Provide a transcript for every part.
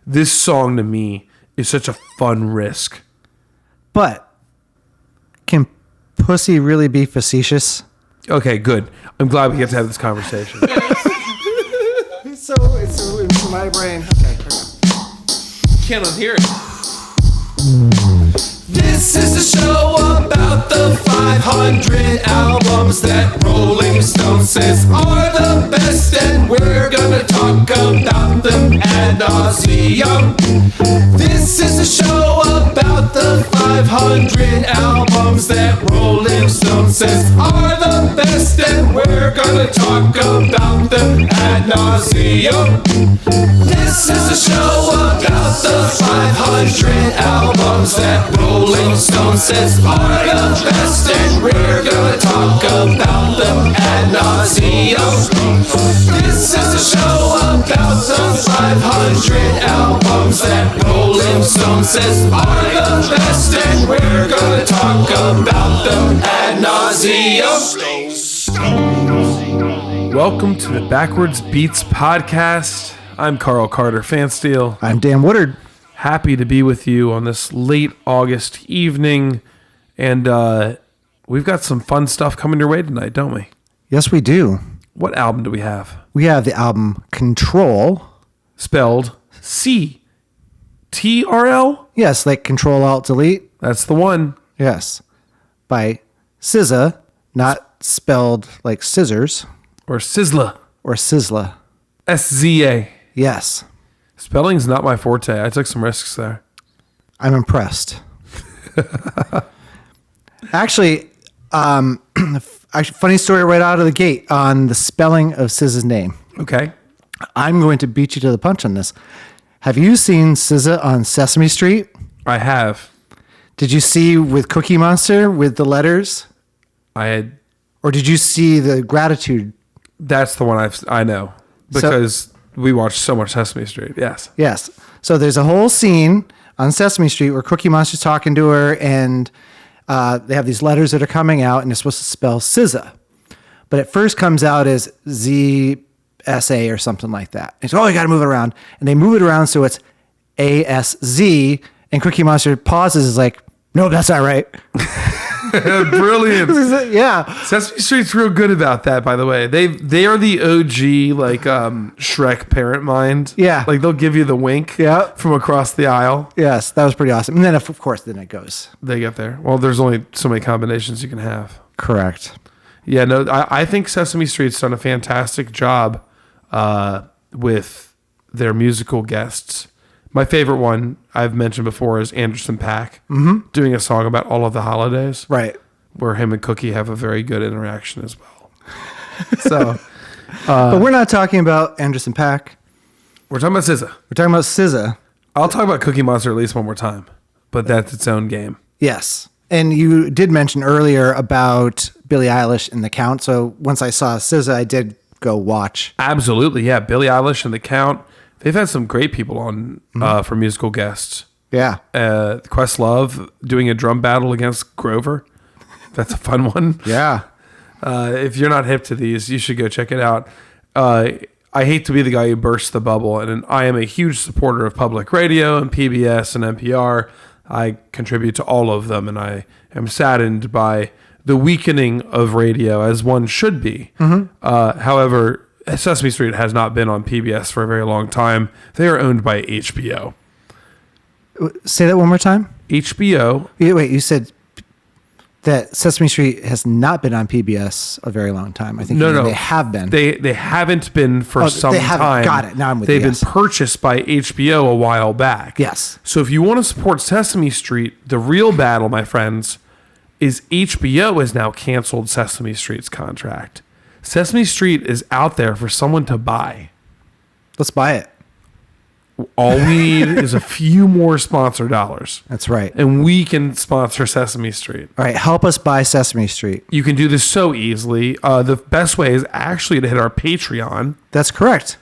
this song to me is such a fun risk. But can pussy really be facetious? Okay, good. I'm glad we get to have this conversation. So it's in my brain. Okay. Can't unhear it. This is the show about the 500 albums that Rolling Stone says are the best, and we're gonna talk about them ad nauseum. This is the show about the 500 albums that Rolling Stone says are the best, and we're gonna talk about them ad nauseum. This is the show about the 500 albums that Rolling Stone says are the best, and we're gonna talk about them ad nauseum. This is the show about the 500 albums that Rolling Stone says are the best, and we're gonna talk about them ad nauseum. Welcome to the Backwards Beats podcast. I'm Carl Carter Fansteel. I'm Dan Woodard. Happy to be with you on this late August evening. And we've got some fun stuff coming your way tonight, don't we? Yes, we do. What album do we have? We have the album Control. Spelled C-T-R-L? Yes, like Control Alt Delete. That's the one. Yes. By SZA, not spelled like scissors. Or Sizzla. Or Sizzla. S-Z-A. Yes. Spelling's not my forte. I took some risks there. I'm impressed. Actually, funny story right out of the gate on the spelling of SZA's name. Okay. I'm going to beat you to the punch on this. Have you seen SZA on Sesame Street? I have. Did you see with Cookie Monster with the letters? I had. Or did you see the gratitude? That's the one I know. Because we watched so much Sesame Street. Yes. Yes. So there's a whole scene on Sesame Street where Cookie Monster's talking to her, and they have these letters that are coming out, and it's supposed to spell SZA. But it first comes out as Z-S-A or something like that. And it's, you got to move it around. And they move it around so it's A-S-Z, and Cookie Monster pauses, is like, no, that's not right. Brilliant. Yeah. Sesame Street's real good about that, by the way. They are the OG, like, Shrek parent mind. Yeah. Like, they'll give you the wink from across the aisle. Yes, that was pretty awesome. And then, of course, then it goes. They get there. Well, there's only so many combinations you can have. Correct. Yeah, no, I think Sesame Street's done a fantastic job with their musical guests. My favorite one I've mentioned before is Anderson .Paak doing a song about all of the holidays. Right. Where him and Cookie have a very good interaction as well. So, but we're not talking about Anderson .Paak. We're talking about SZA. We're talking about SZA. I'll talk about Cookie Monster at least one more time, but that's its own game. Yes. And you did mention earlier about Billie Eilish and The Count. So once I saw SZA, I did go watch. Absolutely. Yeah. Billie Eilish and The Count. They've had some great people on for musical guests. Yeah. Questlove doing a drum battle against Grover. That's a fun one. Yeah. If you're not hip to these, you should go check it out. I hate to be the guy who bursts the bubble, and I am a huge supporter of public radio and PBS and NPR. I contribute to all of them, and I am saddened by the weakening of radio, as one should be. However, Sesame Street has not been on PBS for a very long time. They are owned by HBO. Say that one more time. HBO. Wait, you said that Sesame Street has not been on PBS a very long time. I think no, they have been. They haven't been for some time. Got it. Now I'm with you. They've been purchased by HBO a while back. Yes. So if you want to support Sesame Street, the real battle, my friends, is HBO has now canceled Sesame Street's contract. Sesame Street is out there for someone to buy. Let's buy it. All we need is a few more sponsor dollars. That's right. And we can sponsor Sesame Street. All right, help us buy Sesame Street. You can do this so easily. The best way is actually to hit our Patreon. That's correct.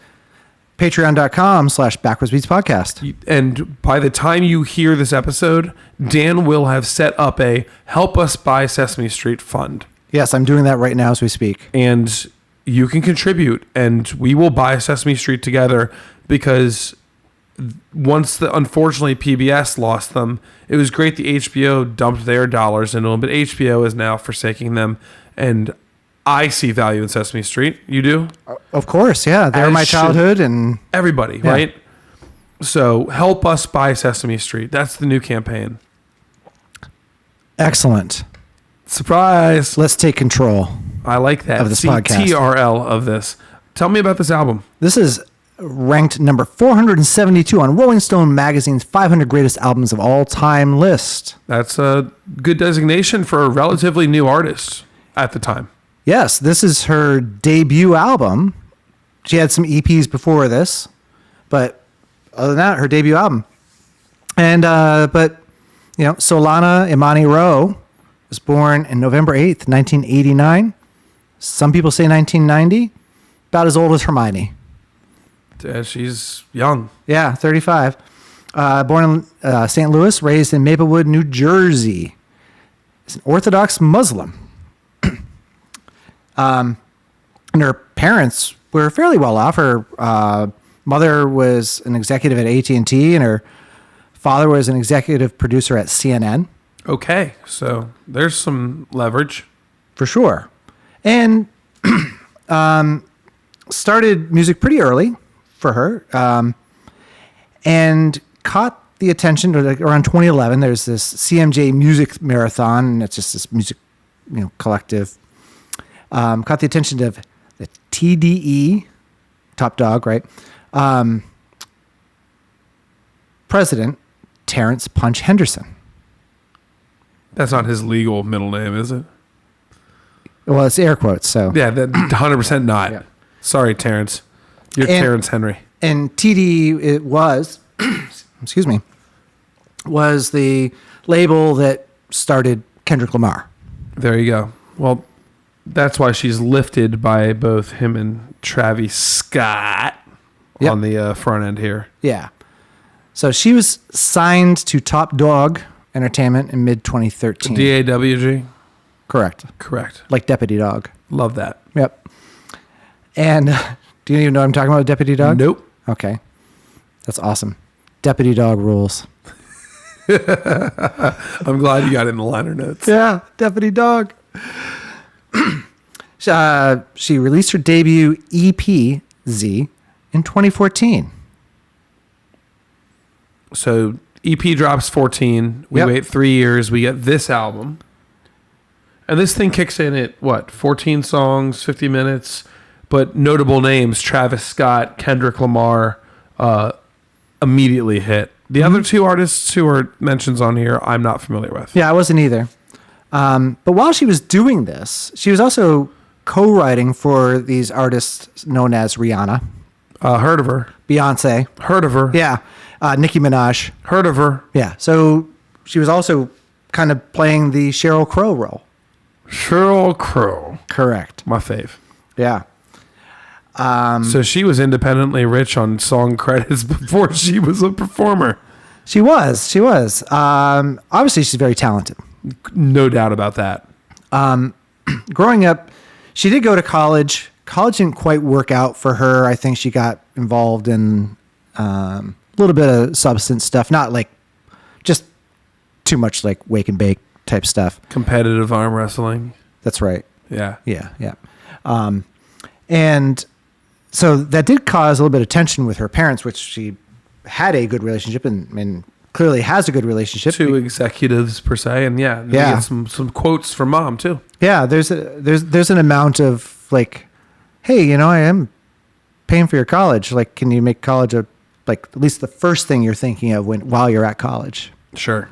Patreon.com/backwardsbeatspodcast. And by the time you hear this episode, Dan will have set up a Help Us Buy Sesame Street fund. Yes, I'm doing that right now as we speak. And you can contribute, and we will buy Sesame Street together, because once unfortunately PBS lost them, it was great the HBO dumped their dollars into them, but HBO is now forsaking them, and I see value in Sesame Street. You do? Of course, yeah. They're As my should childhood, and everybody, Yeah. right? So help us buy Sesame Street. That's the new campaign. excellent. Surprise! Let's take control. I like that. Of this podcast. TRL of this. Tell me about this album. This is ranked number 472 on Rolling Stone magazine's 500 greatest albums of all time list. That's a good designation for a relatively new artist at the time. Yes, this is her debut album. She had some EPs before this, but other than that, her debut album. And but you know, Solana Imani Rowe was born in November 8th, 1989. Some people say 1990. About as old as Hermione. She's young. Yeah, 35. Born in St. Louis, raised in Maplewood, New Jersey. Is an Orthodox Muslim. And her parents were fairly well off. Her mother was an executive at AT&T, and her father was an executive producer at CNN. Okay, so there's some leverage. For sure. And started music pretty early for her, and caught the attention around 2011. There's this CMJ Music Marathon, and it's just this music, collective. Caught the attention of the TDE, Top Dog, right? President Terrence Punch Henderson. That's not his legal middle name, is it? Well, it's air quotes, so. Yeah, that 100% not. Yeah. Sorry, Terrence. You're And- Terrence Henry. And TD, it was, excuse me, was the label that started Kendrick Lamar. There you go. Well, that's why she's lifted by both him and Travis Scott Yep. on the front end here. Yeah. So she was signed to Top Dog Entertainment in mid-2013. DAWG? Correct. Correct. Like Deputy Dog. Love that. Yep. And do you even know what I'm talking about, Deputy Dog? Nope. Okay. That's awesome. Deputy Dog rules. I'm glad you got it in the liner notes. Yeah, Deputy Dog. She released her debut EP, Z, in 2014. So EP drops 14. We Yep. wait 3 years. We get this album. And this thing kicks in at, 14 songs, 50 minutes. But notable names, Travis Scott, Kendrick Lamar, immediately hit. The other two artists who are mentions on here, I'm not familiar with. Yeah, I wasn't either. But while she was doing this, she was also co-writing for these artists known as Rihanna, Heard of her. Beyonce, Heard of her. yeah, Nicki Minaj. Heard of her. Yeah, so she was also kind of playing the Sheryl Crow role. Sheryl Crow. Correct. My fave. Yeah. So she was independently rich on song credits before she was a performer. She was. Obviously, she's very talented. No doubt about that. Growing up, she did go to college. College didn't quite work out for her. I think she got involved in a little bit of substance stuff, not like just too much like wake and bake type stuff. Competitive arm wrestling. That's right. Yeah. Yeah. And so that did cause a little bit of tension with her parents, which she had a good relationship and clearly has a good relationship. Two executives per se, and yeah, we Yeah. get some quotes from mom too. Yeah, there's an amount of like, hey, I am paying for your college. Like, can you make college at least the first thing you're thinking of while you're at college? Sure.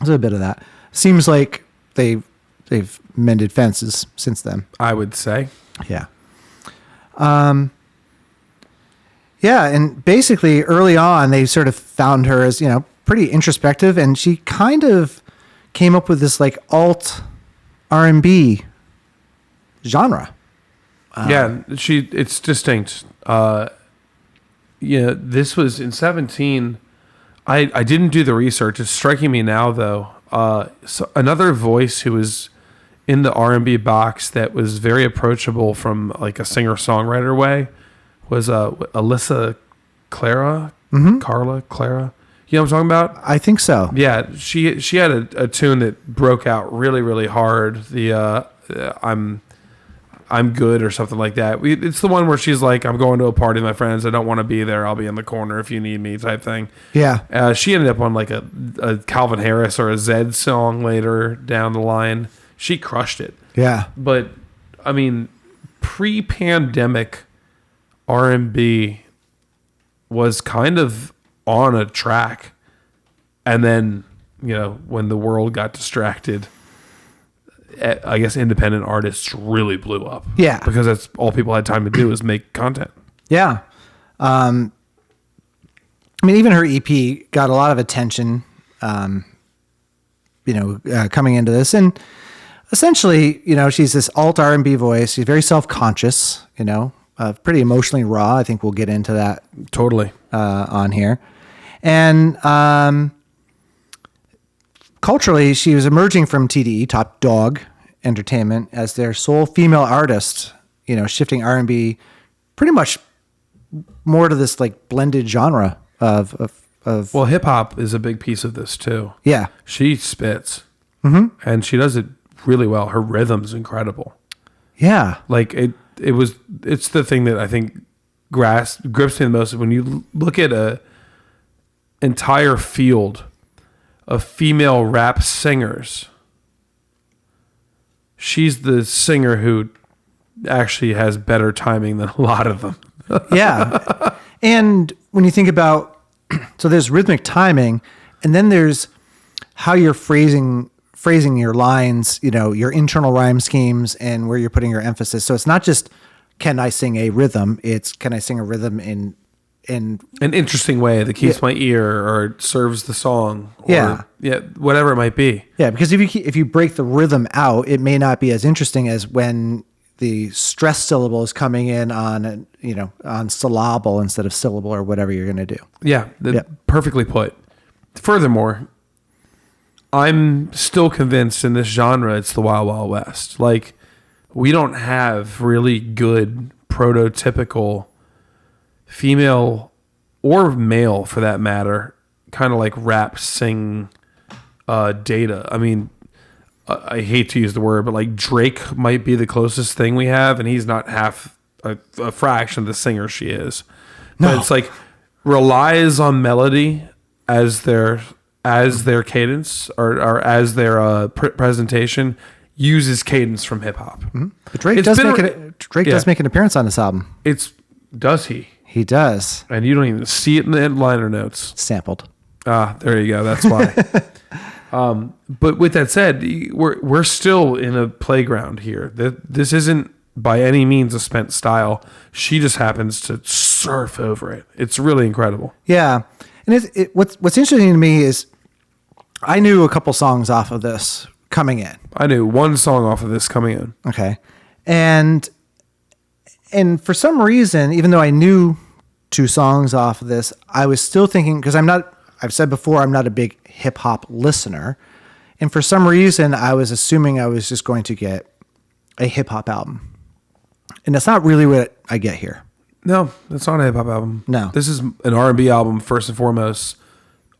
There's a bit of that. Seems like they've mended fences since then. I would say. Yeah. Yeah, and basically early on they sort of found her as, pretty introspective, and she kind of came up with this like alt R&B genre. Yeah, it's distinct. Yeah, this was in 17. I didn't do the research. It's striking me now though. So another voice who was in the R&B box that was very approachable from like a singer-songwriter way was Alyssa Clara. You know what I'm talking about? I think so. Yeah, she had a tune that broke out really, really hard. The I'm good or something like that. It's the one where she's like, I'm going to a party with my friends. I don't want to be there. I'll be in the corner if you need me type thing. Yeah. She ended up on like a Calvin Harris or a Zed song later down the line. She crushed it. Yeah. But, I mean, pre-pandemic R&B was kind of on a track. And then, when the world got distracted, I guess independent artists really blew up. Yeah. Because that's all people had time to do is make content. Yeah. I mean, even her EP got a lot of attention, coming into this. And essentially, she's this alt R&B voice. She's very self-conscious, pretty emotionally raw. I think we'll get into that Totally. On here. And culturally, she was emerging from TDE, Top Dog Entertainment, as their sole female artist, shifting R&B pretty much more to this like blended genre of Well, hip hop is a big piece of this too. Yeah. She spits. Mm-hmm. And she does it really well. Her rhythm's incredible. Yeah. Like it's the thing that I think grips me the most when you look at a entire field of female rap singers. She's the singer who actually has better timing than a lot of them. Yeah. And when you think about, so there's rhythmic timing, and then there's how you're phrasing your lines, your internal rhyme schemes and where you're putting your emphasis. So it's not just, can I sing a rhythm? It's, can I sing a rhythm in an interesting way that keeps my ear or serves the song, or whatever it might be. Yeah, because if you break the rhythm out, it may not be as interesting as when the stress syllable is coming in on on syllable instead of syllable or whatever you're going to do. Yeah, perfectly put. Furthermore, I'm still convinced in this genre it's the Wild Wild West. Like, we don't have really good prototypical female or male, for that matter, kind of like rap sing data. I mean, I hate to use the word, but like Drake might be the closest thing we have, and he's not half a fraction of the singer she is. No. But it's like relies on melody as their cadence or as their presentation, uses cadence from hip hop. Mm-hmm. But Drake does make an appearance on this album. Does he? He does. And you don't even see it in the liner notes. Sampled. There you go. That's why. But with that said, we're still in a playground here. This isn't by any means a spent style. She just happens to surf over it. It's really incredible. Yeah. And what's interesting to me is I knew a couple songs off of this coming in. I knew one song off of this coming in. Okay. And for some reason, even though I knew 2 songs off of this, I was still thinking, because I've said before, I'm not a big hip hop listener. And for some reason, I was assuming I was just going to get a hip hop album. And that's not really what I get here. No, that's not a hip hop album. No. This is an R&B album, first and foremost,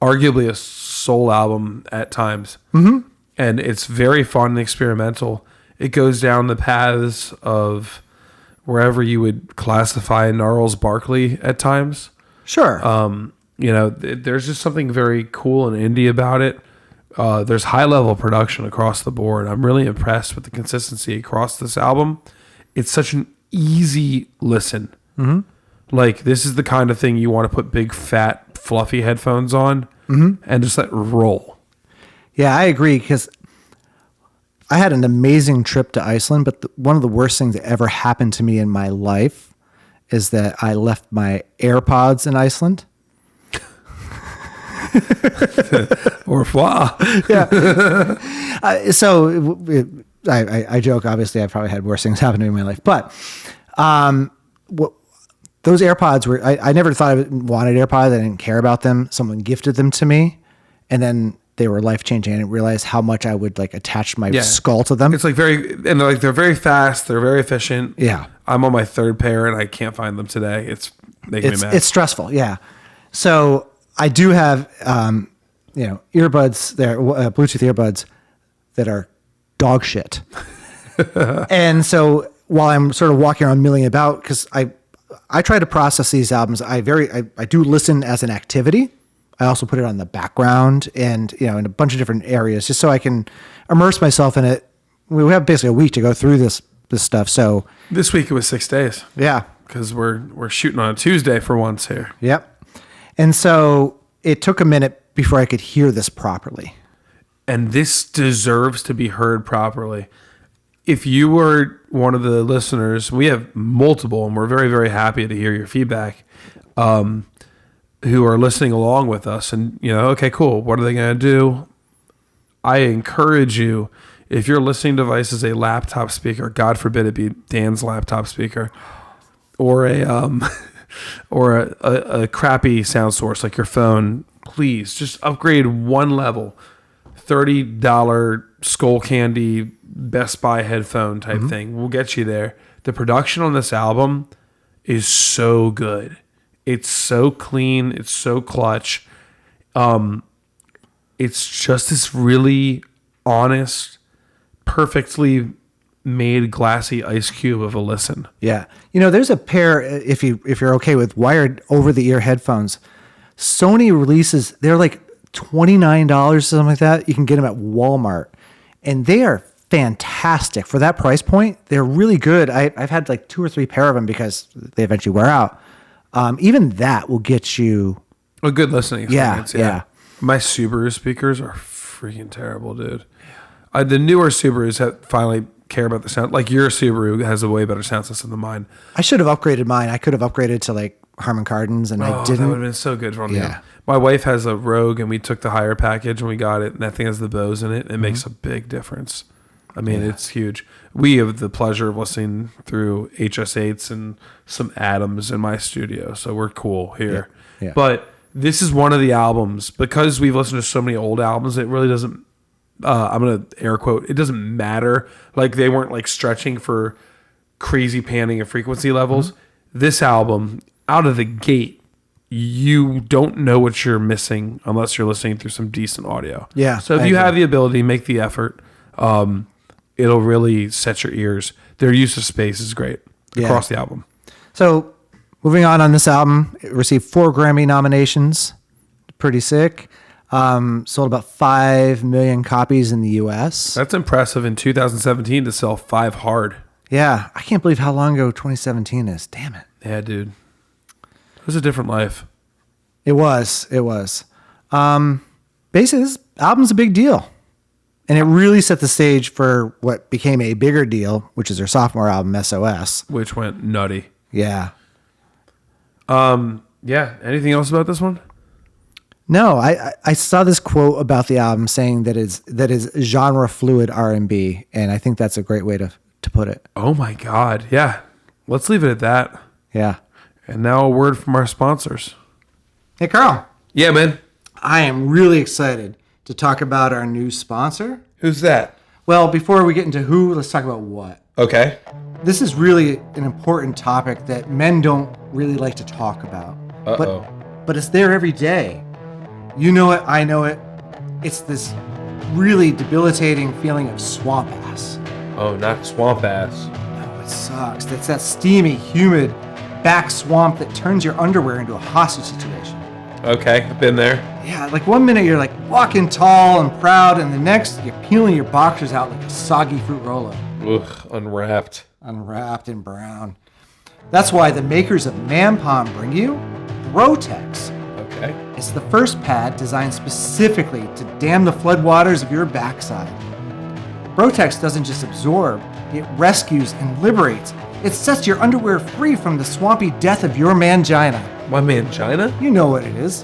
arguably a soul album at times. Mm-hmm. And it's very fun and experimental. It goes down the paths of wherever you would classify Gnarls Barkley at times. Sure. There's just something very cool and indie about it. There's high level production across the board. I'm really impressed with the consistency across this album. It's such an easy listen. Mm-hmm. Like, this is the kind of thing you want to put big, fat, fluffy headphones on and just let roll. Yeah, I agree, because I had an amazing trip to Iceland, but one of the worst things that ever happened to me in my life is that I left my AirPods in Iceland. Au revoir. Yeah. So I joke, obviously I've probably had worse things happen to me in my life, but those AirPods were, I never thought I wanted AirPods. I didn't care about them. Someone gifted them to me, and then they were life-changing. I didn't realize how much I would like attach my skull to them. It's like they're very fast. They're very efficient. Yeah. I'm on my 3rd pair and I can't find them today. It's making me mad. It's stressful. Yeah. So I do have, earbuds there, Bluetooth earbuds that are dog shit. And so while I'm sort of walking around milling about, because I try to process these albums, I do listen as an activity. I also put it on the background and, in a bunch of different areas just so I can immerse myself in it. We have basically a week to go through this stuff. So this week it was 6 days. Yeah. Because we're shooting on a Tuesday for once here. Yep. And so it took a minute before I could hear this properly. And this deserves to be heard properly. If you were one of the listeners, we have multiple, and we're very, very happy to hear your feedback, who are listening along with us. And, okay, cool. What are they going to do? I encourage you, if your listening device is a laptop speaker, God forbid it be Dan's laptop speaker, or a crappy sound source like your phone, please just upgrade one level. $30 Skull Candy Best Buy headphone type thing will get you there. The production on this album is so good. It's so clean. It's so clutch. It's just this really honest, perfectly made glassy ice cube of a listen. Yeah. There's a pair, if you're okay with wired over the ear headphones, Sony releases, they're like $29 or something like that. You can get them at Walmart, and they are fantastic for that price point. They're really good. I've had like 2 or 3 pair of them because they eventually wear out. Even that will get you a good listening experience. Yeah. My Subaru speakers are freaking terrible, dude. The newer Subarus have finally care about the sound. Like your Subaru has a way better sound system than mine. I should have upgraded mine. I could have upgraded to like Harman Kardon's, and I didn't. That would have been so good from you. Yeah. My wife has a Rogue, and we took the higher package and we got it, and that thing has the Bose in it. It makes a big difference. I mean, it's huge. We have the pleasure of listening through HS8s and some Adams in my studio, so we're cool here. Yeah. But this is one of the albums, because we've listened to so many old albums, it really doesn't, I'm going to air quote, it doesn't matter. Like they weren't like stretching for crazy panning and frequency levels. This album, out of the gate, you don't know what you're missing unless you're listening through some decent audio. Yeah. So if you have the ability, make the effort. It'll really set your ears. Their use of space is great across the album. So moving on this album, it received 4 Grammy nominations. Pretty sick. Sold about 5 million copies in the U.S. That's impressive in 2017 to sell 5 hard. Yeah. I can't believe how long ago 2017 is. Damn it. Yeah, dude. It was a different life. It was. Basically, this album's a big deal. And it really set the stage for what became a bigger deal, which is their sophomore album, SOS. Which went nutty. Yeah. Yeah. Anything else about this one? No, I saw this quote about the album saying that is genre fluid R&B, and I think that's a great way to put it. Oh my God. Yeah. Let's leave it at that. Yeah. And now a word from our sponsors. Hey, Carl. Yeah, man. I am really excited to talk about our new sponsor. Who's that? Well, before we get into who, let's talk about what. Okay. This is really an important topic that men don't really like to talk about. But it's there every day. You know it, I know it. It's this really debilitating feeling of swamp ass. Oh, not swamp ass. No, it sucks. It's that steamy, humid back swamp that turns your underwear into a hostage situation. Okay, I've been there. Yeah, like one minute you're like walking tall and proud, and the next you're peeling your boxers out like a soggy fruit roll-up. Ugh, unwrapped. Unwrapped and brown. That's why the makers of Man-Palm bring you Brotex. Okay. It's the first pad designed specifically to dam the floodwaters of your backside. Brotex doesn't just absorb, it rescues and liberates. It sets your underwear free from the swampy death of your mangina. My mangina? You know what it is.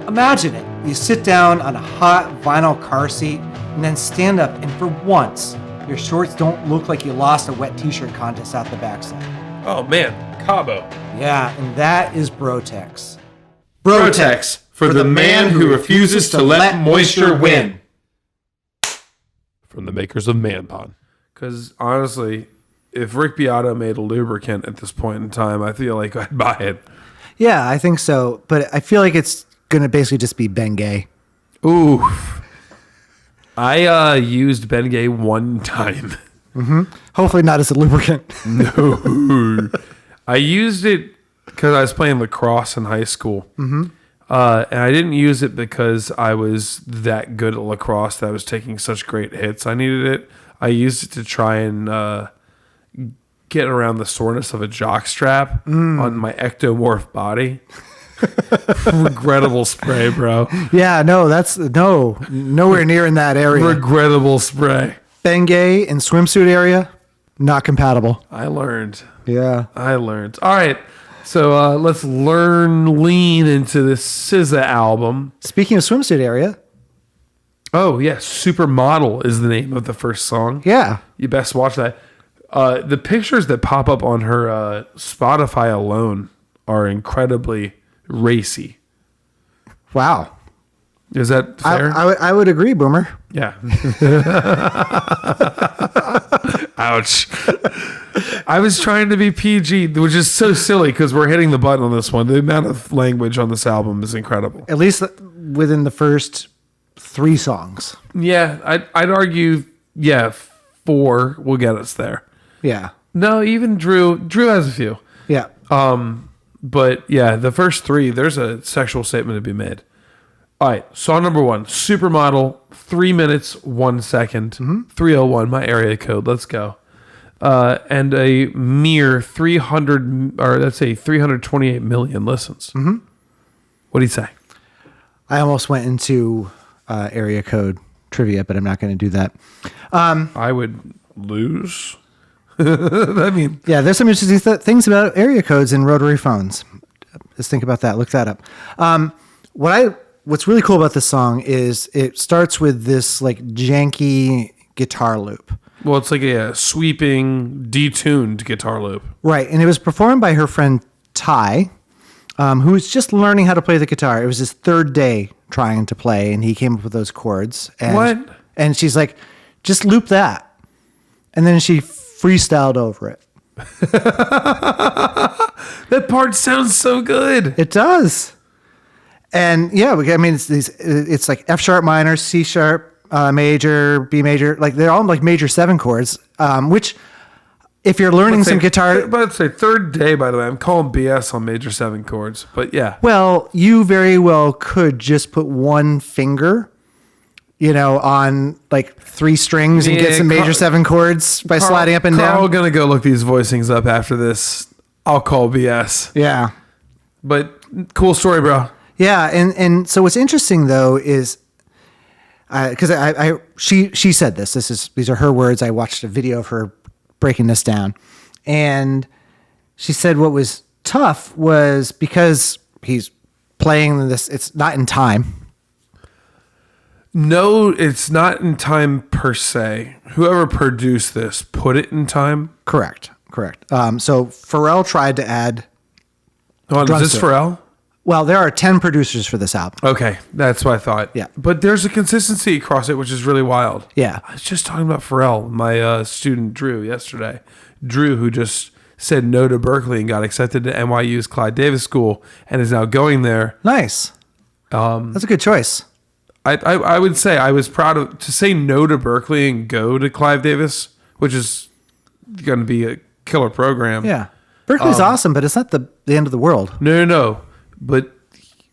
Imagine it. You sit down on a hot vinyl car seat and then stand up, and for once, your shorts don't look like you lost a wet t-shirt contest out the backside. Oh man, Cabo. Yeah, and that is Brotex. Brotex, for the man who refuses to let moisture win. From the makers of Man-Palm. Because honestly, if Rick Beato made a lubricant at this point in time, I feel like I'd buy it. Yeah, I think so. But I feel like it's going to basically just be Bengay. Ooh. I used Bengay one time. Hopefully not as a lubricant. No. I used it because I was playing lacrosse in high school. And I didn't use it because I was that good at lacrosse that I was taking such great hits. I needed it. I used it to try and get around the soreness of a jockstrap on my ectomorph body. Regrettable spray, bro. Yeah, no, that's nowhere near in that area. Regrettable spray. Bengay and swimsuit area, not compatible. I learned. Yeah. All right. So let's lean into this SZA album. Speaking of swimsuit area. Oh, yeah. Supermodel is the name of the first song. Yeah. You best watch that. The pictures that pop up on her Spotify alone are incredibly racy. Wow. Is that fair? I would agree, Boomer. Yeah. Ouch. I was trying to be PG, which is so silly because we're hitting the button on this one. The amount of language on this album is incredible. At least within the first 3 songs. Yeah, I'd argue, 4 will get us there. Yeah. No, even Drew has a few. Yeah. But yeah, the first 3, there's a sexual statement to be made. All right, song number 1, Supermodel, 3 minutes, 1 second, 301, my area code. Let's go. And a mere 328 million listens. What do you say? I almost went into area code trivia, but I'm not going to do that. I would lose. I mean, yeah, there's some interesting things about area codes and rotary phones. Just think about that. Look that up. What's really cool about this song is it starts with this like janky guitar loop. well, it's like a sweeping, detuned guitar loop. Right, and it was performed by her friend Ty, who was just learning how to play the guitar. It was his 3rd day trying to play, and he came up with those chords. And, What? And she's like, just loop that. And then she freestyled over it. That part sounds so good. It does. And yeah, I mean, it's like F sharp minor, C sharp, major, B major. Like they're all like major 7 chords, which if you're learning some guitar. But I'd say 3rd day, by the way. I'm calling BS on major 7 chords. But yeah. Well, you very well could just put one finger, on like 3 strings and get some major 7 chords by sliding up and down. We're going to go look these voicings up after this. I'll call BS. Yeah. But cool story, bro. Yeah. And so what's interesting though is, because she said these are her words. I watched a video of her breaking this down, and she said what was tough was because he's playing this. It's not in time. No, it's not in time per se. Whoever produced this put it in time. Correct. So Pharrell tried to add. Oh, is this Pharrell? Well, there are 10 producers for this album. Okay, that's what I thought. Yeah. But there's a consistency across it, which is really wild. Yeah. I was just talking about Pharrell, my student Drew, yesterday. Drew, who just said no to Berkeley and got accepted to NYU's Clyde Davis School and is now going there. Nice. That's a good choice. I would say I was proud to say no to Berkeley and go to Clive Davis, which is going to be a killer program. Yeah. Berkeley's awesome, but it's not the end of the world. No. But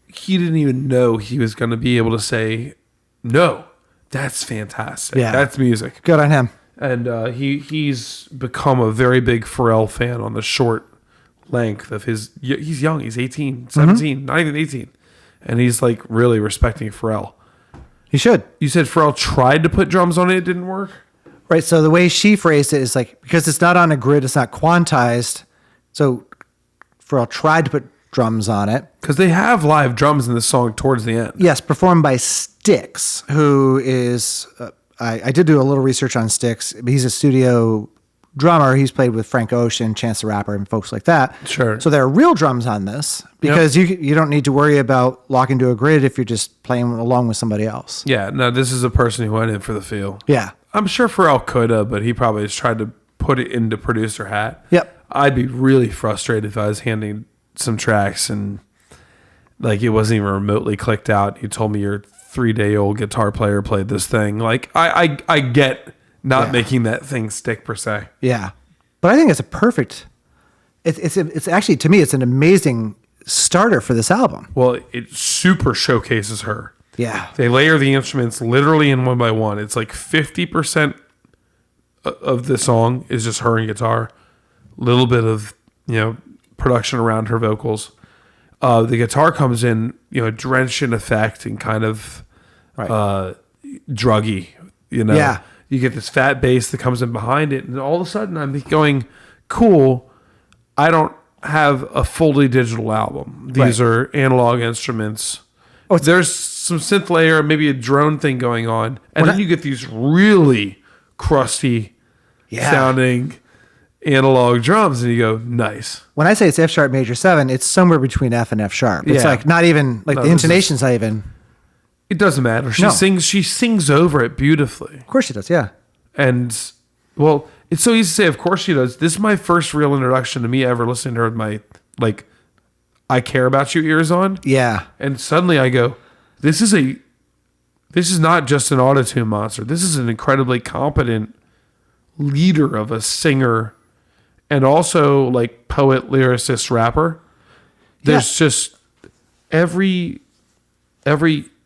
he didn't even know he was going to be able to say, no, that's fantastic. Yeah. That's music. Good on him. And he's become a very big Pharrell fan on the short length of his... He's young. He's 18, 17, not even 18. And he's like really respecting Pharrell. He should. You said Pharrell tried to put drums on it. It didn't work? Right. So the way she phrased it is like, because it's not on a grid, it's not quantized. So Pharrell tried to put drums on it. Because they have live drums in the song towards the end. Yes, performed by Styx, who is... I did do a little research on Styx. He's a studio drummer. He's played with Frank Ocean, Chance the Rapper, and folks like that. Sure. So there are real drums on this because you don't need to worry about locking to a grid if you're just playing along with somebody else. Yeah, no, this is a person who went in for the feel. Yeah. I'm sure Pharrell could have, but he probably just tried to put it into producer hat. Yep. I'd be really frustrated if I was handing some tracks and like it wasn't even remotely clicked out. You told me your 3-day-old guitar player played this thing. Like I get not making that thing stick per se. Yeah, but I think it's a perfect. It's actually, to me, it's an amazing starter for this album. Well, it super showcases her. Yeah, they layer the instruments literally in one by one. It's like 50% of the song is just her and guitar, a little bit of production around her vocals. The guitar comes in, drenched in effect and kind of druggy. Yeah. You get this fat bass that comes in behind it, and all of a sudden I'm going, cool. I don't have a fully digital album. These are analog instruments. Oh, there's some synth layer, maybe a drone thing going on, and then you get these really crusty sounding analog drums, and you go, nice. When I say it's F sharp major 7, it's somewhere between F and F sharp. It's like not even like the intonation's not even. It doesn't matter. She sings over it beautifully. Of course she does, yeah. And well, it's so easy to say, of course she does. This is my first real introduction to me ever listening to her with my I Care About You ears on. Yeah. And suddenly I go, this is not just an auto-tune monster. This is an incredibly competent leader of a singer and also like poet, lyricist, rapper. There's just every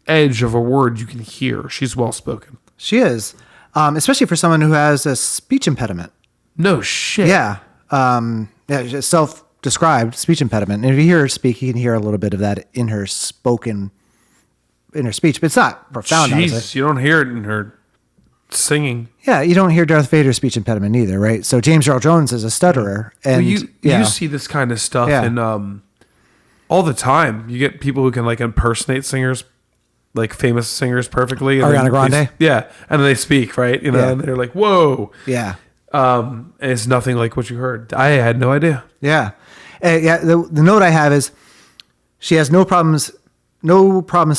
edge of a word you can hear. She's well spoken. She is, especially for someone who has a speech impediment. No shit. Yeah, self-described speech impediment. And if you hear her speak, you can hear a little bit of that in her speech, but it's not profound. Jeez, you don't hear it in her singing. Yeah, you don't hear Darth Vader's speech impediment either, right? So James Earl Jones is a stutterer, and you see this kind of stuff in all the time. You get people who can like impersonate singers, like famous singers perfectly. Ariana Grande. And then they speak, right? And they're like, whoa. Yeah. And it's nothing like what you heard. I had no idea. Yeah. The note I have is she has no problems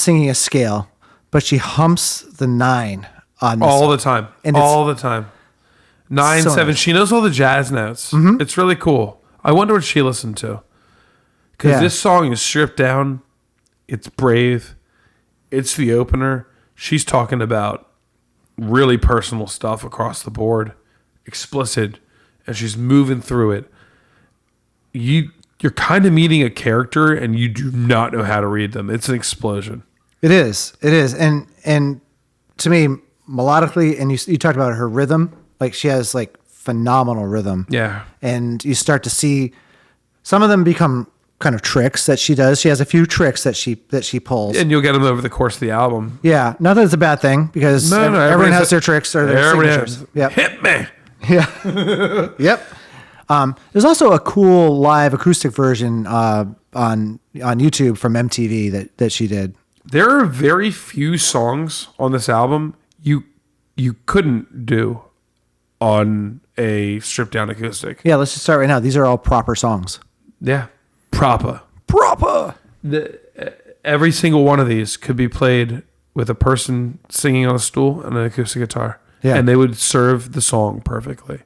singing a scale, but she humps the 9 on this all the time. And all the time. 9, 7. Nice. She knows all the jazz notes. Mm-hmm. It's really cool. I wonder what she listened to. Because this song is stripped down. It's brave. It's the opener. She's talking about really personal stuff across the board. Explicit. And she's moving through it. You're kind of meeting a character and you do not know how to read them. It's an explosion. It is. And to me, melodically, and you talked about her rhythm, like she has like phenomenal rhythm. Yeah. And you start to see some of them become kind of tricks that she does. She has a few tricks that she pulls. And you'll get them over the course of the album. Yeah. Not that it's a bad thing because everyone has their tricks or their signatures. Yep. Hit me. Yeah. Yep. There's also a cool live acoustic version on YouTube from MTV that she did. There are very few songs on this album you couldn't do on a stripped down acoustic. Yeah, let's just start right now. These are all proper songs. Yeah. Proper. Every single one of these could be played with a person singing on a stool and an acoustic guitar. Yeah. And they would serve the song perfectly.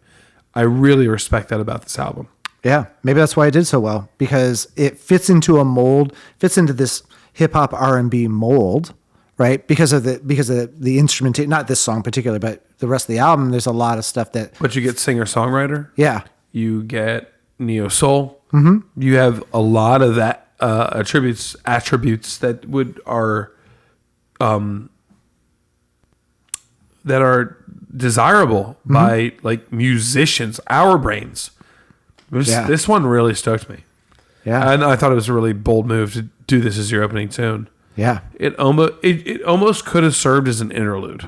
I really respect that about this album. Yeah, maybe that's why it did so well, because it fits into a mold, fits into this hip hop R&B mold, right? Because of the instrument, not this song particularly, but the rest of the album. There's a lot of stuff that. But you get singer songwriter. Yeah. You get neo soul. Mm-hmm. You have a lot of that attributes that are desirable by like musicians, our brains. This one really stoked me. Yeah. And I thought it was a really bold move to do this as your opening tune. Yeah. It almost could have served as an interlude.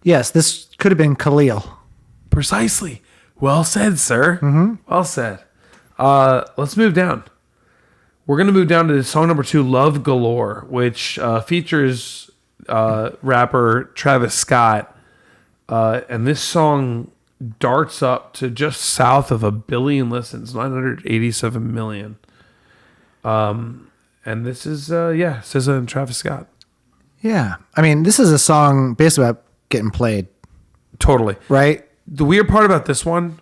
Yes, this could have been Khalil. Precisely. Well said, sir. Mm-hmm. Well said. Let's move down. We're going to move down to song number 2, Love Galore, which features rapper Travis Scott. And this song darts up to just south of 1 billion listens, 987 million. And this is, SZA and Travis Scott. Yeah. I mean, this is a song basically about getting played. Totally. Right? The weird part about this one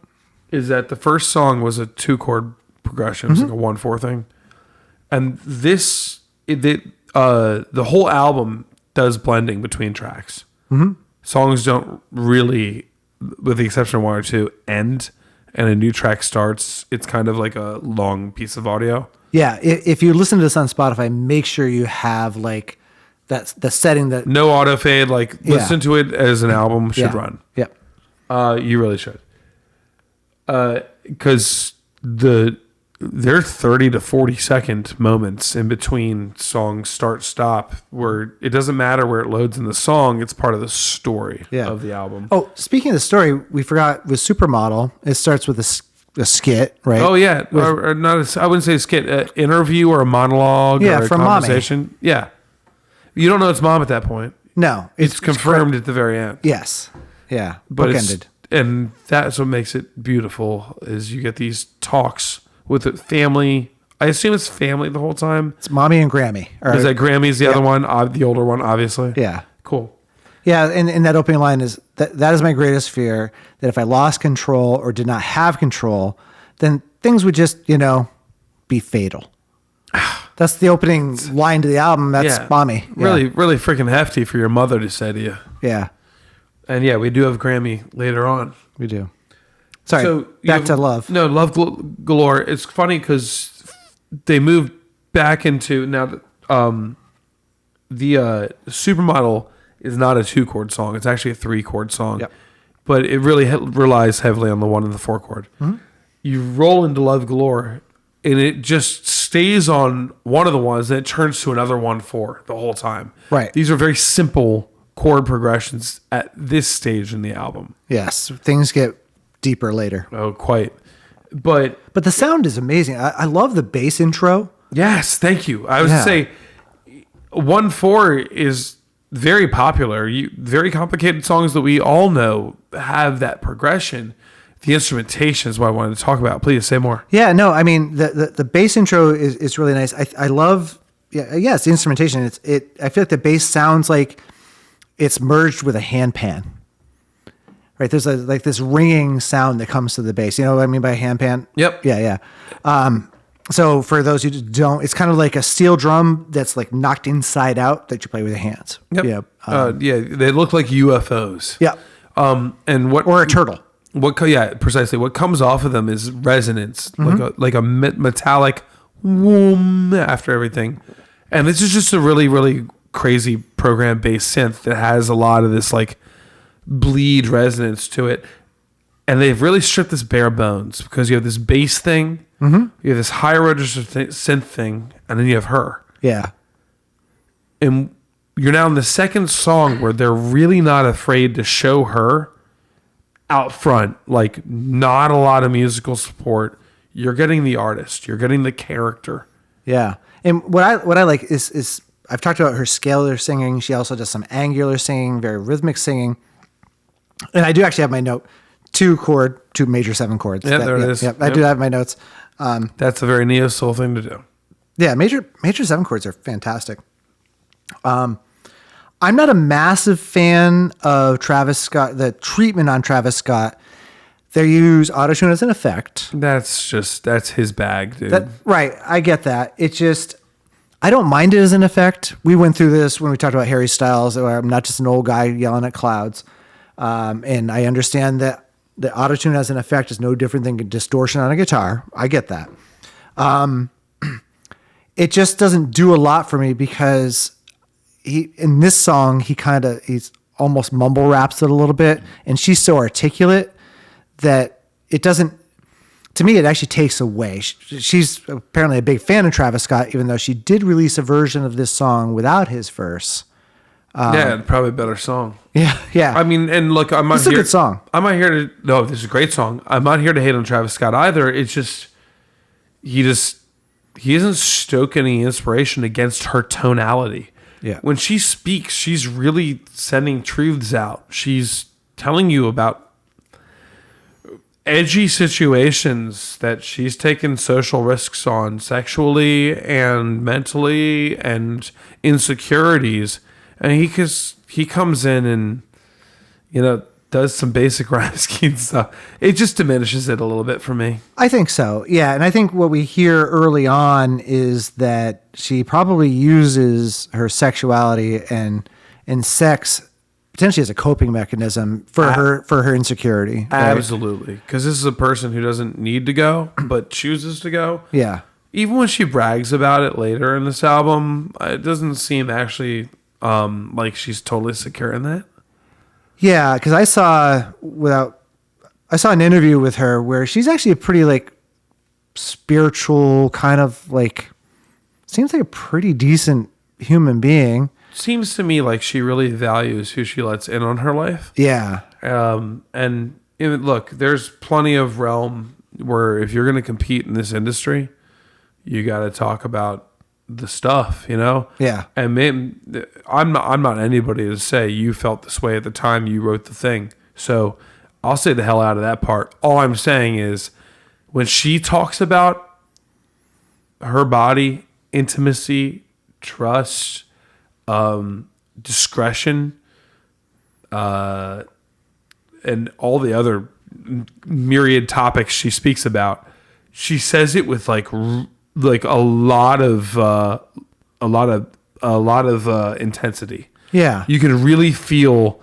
is that the first song was a 2-chord progression. It was like a 1-4 thing. And the whole album does blending between tracks. Mm-hmm. Songs don't really, with the exception of one or two, end and a new track starts. It's kind of like a long piece of audio. Yeah, if you listen to this on Spotify, make sure you have like that's the setting that no auto fade. Like listen to it as an album should run. Yep. You really should. Because there are 30 to 40 second moments in between songs stop where it doesn't matter where it loads in the song. It's part of the story of the album. Oh, speaking of the story, we forgot with Supermodel, it starts with a skit, right? Oh yeah. Or not I wouldn't say a skit, an interview or a monologue or a from conversation. Mommy. Yeah. You don't know it's mom at that point. No. It's confirmed at the very end. Yes. Yeah. But bookended. And that's what makes it beautiful is you get these talks with the family. I assume it's family the whole time. It's Mommy and Grammy. Is that Grammy's the other one? The older one, obviously. Yeah. Cool. Yeah, and that opening line is that is my greatest fear, that if I lost control or did not have control, then things would just, be fatal. That's the opening line to the album. That's Mommy. Yeah. Really, really freaking hefty for your mother to say to you. Yeah. And yeah, we do have Grammy later on. We do. Sorry, so back to Love. No, Love Galore. It's funny because they moved back into now. The Supermodel is not a 2-chord song. It's actually a 3-chord song. Yep. But it really relies heavily on the 1 and the 4 chord. Mm-hmm. You roll into Love Galore, and it just stays on one of the ones, and it turns to another 1/4 the whole time. Right. These are very simple chord progressions at this stage in the album. Yes, things get deeper later. Oh, quite. But the sound is amazing. I love the bass intro. Yes, thank you. I was to say 1/4 is very popular. Very complicated songs that we all know have that progression. The instrumentation is what I wanted to talk about. Please say more. Yeah, no, I mean the bass intro is really nice. I love it's the instrumentation. I feel like the bass sounds like it's merged with a handpan. Right, there's like this ringing sound that comes to the bass. You know what I mean by a handpan? Yep. Yeah. So for those who don't, it's kind of like a steel drum that's like knocked inside out that you play with your hands. Yep. They look like UFOs. Yeah. Or a turtle. Precisely. What comes off of them is resonance, like a metallic whoom after everything. And this is just a really, really crazy program-based synth that has a lot of this like bleed resonance to it. And they've really stripped this bare bones because you have this bass thing, you have this high register synth thing, and then you have her. Yeah. And you're now in the second song where they're really not afraid to show her out front, like not a lot of musical support. You're getting the artist, you're getting the character. Yeah. And what I like is I've talked about her scalar singing. She also does some angular singing, very rhythmic singing. And I do actually have my note, 2 major 7 chords. Yeah, there it is. I do have my notes. That's a very neo soul thing to do. Yeah, major 7 chords are fantastic. I'm not a massive fan of Travis Scott, the treatment on Travis Scott. They use autotune as an effect. That's his bag, dude. Right, I get that. It's just, I don't mind it as an effect. We went through this when we talked about Harry Styles, where I'm not just an old guy yelling at clouds. And I understand that the autotune as an effect is no different than distortion on a guitar. I get that. It just doesn't do a lot for me because in this song, he's almost mumble raps it a little bit. And she's so articulate that it doesn't, to me, it actually takes away. She's apparently a big fan of Travis Scott, even though she did release a version of this song without his verse. Probably a better song. Yeah. I mean, and look, I'm not here. It's a good song. I'm not here to. No, this is a great song. I'm not here to hate on Travis Scott either. It's just he isn't stoke any inspiration against her tonality. Yeah. When she speaks, she's really sending truths out. She's telling you about edgy situations that she's taken social risks on, sexually and mentally, and insecurities. And he comes in and, does some basic rhyme scheme stuff, it just diminishes it a little bit for me. I think so. Yeah. And I think what we hear early on is that she probably uses her sexuality and sex potentially as a coping mechanism for her insecurity. Right? Absolutely. Because this is a person who doesn't need to go, but chooses to go. Yeah. Even when she brags about it later in this album, it doesn't seem actually like she's totally secure in that. Yeah, because I saw an interview with her where she's actually a pretty like spiritual kind of like, seems like a pretty decent human being. Seems to me like she really values who she lets in on her life. Yeah. And look, there's plenty of realm where if you're going to compete in this industry, you got to talk about the stuff, you know? Yeah. And maybe, I'm not anybody to say you felt this way at the time you wrote the thing. So I'll say the hell out of that part. All I'm saying is when she talks about her body, intimacy, trust, discretion, and all the other myriad topics she speaks about, she says it with like a lot of intensity. Yeah. You can really feel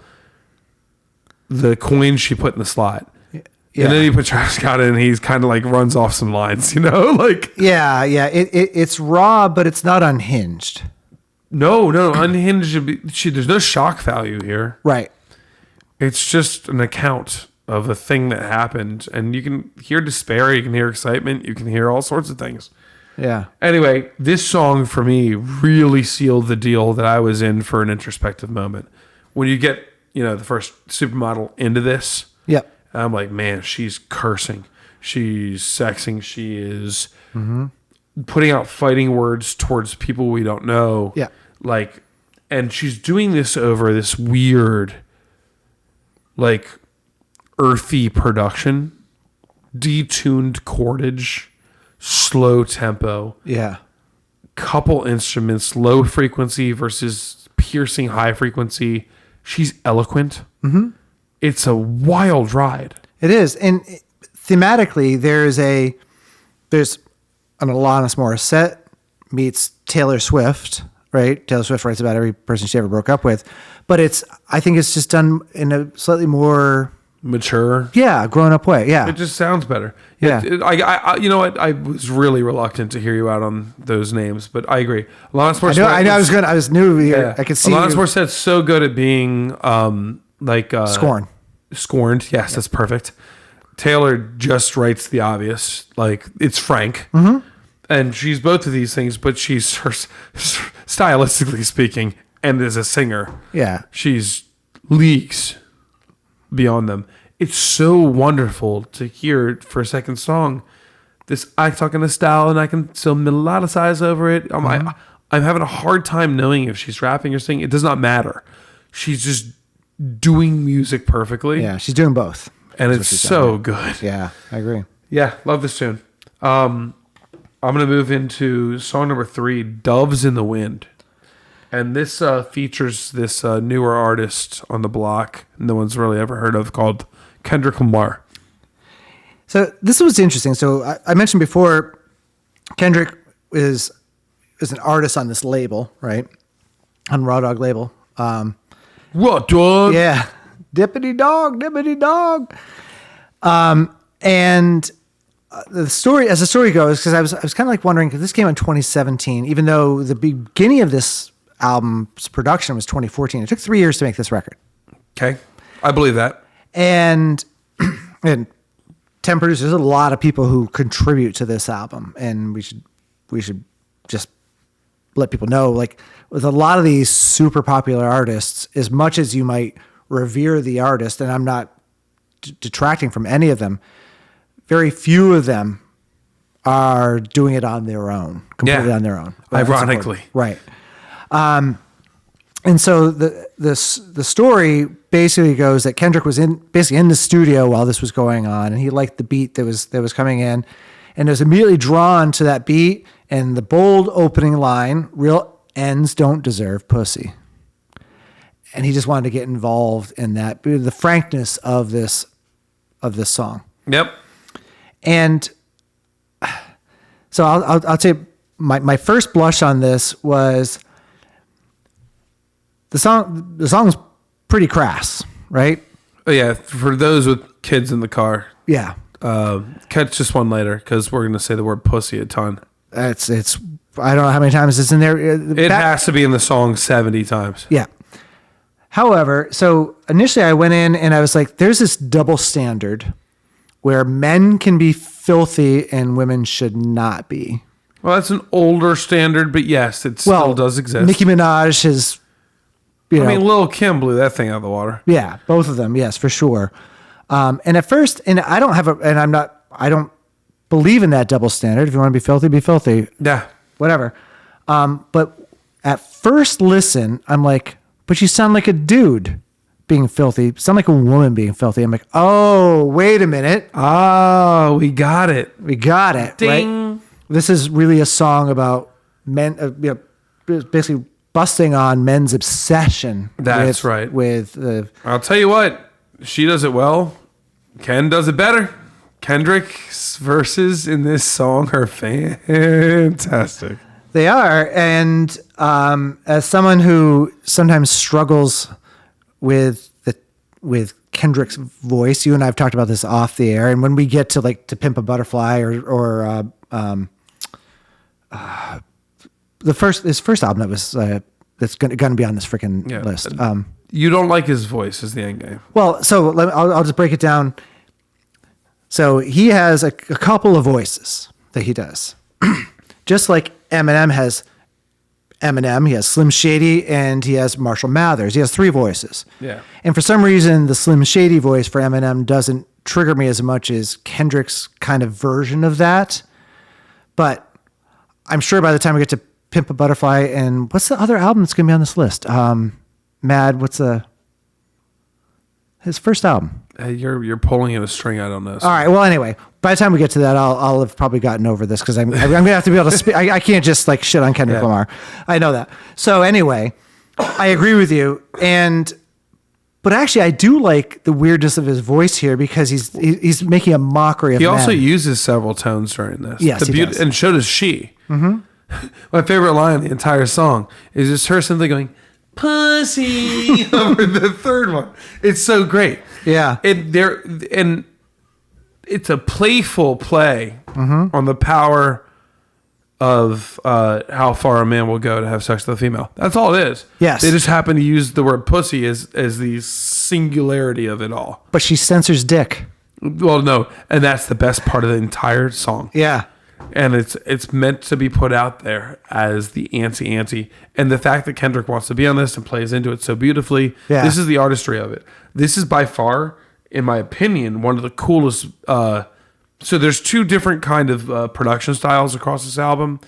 the coin she put in the slot. Yeah. And then you put Travis Scott in and he's kind of like runs off some lines, you know? Like yeah. It's raw, but it's not unhinged. No, unhinged. There's no shock value here. Right. It's just an account of a thing that happened, and you can hear despair, you can hear excitement, you can hear all sorts of things. Yeah. Anyway, this song for me really sealed the deal that I was in for an introspective moment. When you get, the first supermodel into this, yep. I'm like, man, she's cursing, she's sexing, she is putting out fighting words towards people we don't know. Yeah. Like, and she's doing this over this weird, like, earthy production, detuned chordage, slow tempo. Yeah. Couple instruments, low frequency versus piercing high frequency. She's eloquent. Mm-hmm. It's a wild ride. It is. And thematically, there's an Alanis Morissette meets Taylor Swift, right? Taylor Swift writes about every person she ever broke up with. But I think it's just done in a slightly more mature, grown up way. Yeah, it just sounds better. Yeah, I you know what? I was really reluctant to hear you out on those names, but I agree. Alanis Morissette. I know. I was new here. I could see. Alanis Morissette's so good at being scorned. Yes, that's perfect. Taylor just writes the obvious, like it's frank, and she's both of these things, but she's stylistically speaking, and as a singer, she's leagues beyond them. It's so wonderful to hear for a second song this I talk in a style and I can still melodicize over it. I'm having a hard time knowing if she's rapping or singing. It does not matter. She's just doing music perfectly. Yeah, she's doing both. And it's so good. Yeah, I agree. Yeah, love this tune. I'm going to move into song number 3, Doves in the Wind. And this features this newer artist on the block no one's really ever heard of called Kendrick Lamar. So this was interesting. So I mentioned before, Kendrick is an artist on this label, right? On Raw Dog label. What dog? Yeah. Dippity dog. And the story, as the story goes, because I was kind of like wondering, because this came in 2017, even though the beginning of this album's production was 2014. It took 3 years to make this record. Okay. I believe that. And 10 producers, there's a lot of people who contribute to this album. And we should just let people know, like with a lot of these super popular artists, as much as you might revere the artist, and I'm not detracting from any of them, very few of them are doing it on their own, completely on their own. Ironically. Right. And so the story basically goes that Kendrick was in the studio while this was going on, and he liked the beat that was coming in, and was immediately drawn to that beat and the bold opening line, "Real ends don't deserve pussy." and he just wanted to get involved in that, the frankness of this song. Yep. And so I'll say my first blush on this was the song. The song's pretty crass, right? Oh, yeah, for those with kids in the car. Yeah. Catch this one later because we're going to say the word pussy a ton. It's I don't know how many times it's in there. It has to be in the song 70 times. Yeah. However, so initially I went in and I was like, there's this double standard where men can be filthy and women should not be. Well, that's an older standard, but yes, it still does exist. Nicki Minaj has, I mean, Lil' Kim blew that thing out of the water. Yeah, both of them, yes, for sure. And at first, and I don't believe in that double standard. If you want to be filthy, be filthy. Yeah. Whatever. But at first listen, I'm like, but you sound like a dude being filthy. Sound like a woman being filthy. I'm like, oh, wait a minute. Oh, we got it. We got it. Ding. Right? This is really a song about men, basically busting on men's obsession. That's right. I'll tell you what, she does it well. Ken does it better. Kendrick's verses in this song are fantastic. They are. And as someone who sometimes struggles with Kendrick's voice, you and I have talked about this off the air. And when we get to Pimp a Butterfly or his first album that's going to be on this freaking list. You don't like his voice is the end game. Well, so I'll just break it down. So he has a couple of voices that he does. Just like Eminem has Eminem, he has Slim Shady, and he has Marshall Mathers. He has 3 voices. Yeah. And for some reason, the Slim Shady voice for Eminem doesn't trigger me as much as Kendrick's kind of version of that. But I'm sure by the time we get to Pimp a Butterfly and what's the other album that's going to be on this list? His first album. You're pulling at a string I don't know. All right. Well, anyway, by the time we get to that, I'll have probably gotten over this because I'm going to have to be able to speak. I can't just shit on Kendrick Lamar. I know that. So anyway, I agree with you. But actually, I do like the weirdness of his voice here because he's making a mockery of He men. also uses several tones during this. Yes, he does. And so does she. Mm-hmm. My favorite line in the entire song is just her simply going, pussy, over the third one. It's so great. Yeah. And it's a playful play on the power of how far a man will go to have sex with a female. That's all it is. Yes. They just happen to use the word pussy as the singularity of it all. But she censors dick. Well, no. And that's the best part of the entire song. Yeah. And it's meant to be put out there as the anti. And the fact that Kendrick wants to be on this and plays into it so beautifully, this is the artistry of it. This is by far, in my opinion, one of the coolest. So there's 2 different kind of production styles across this album.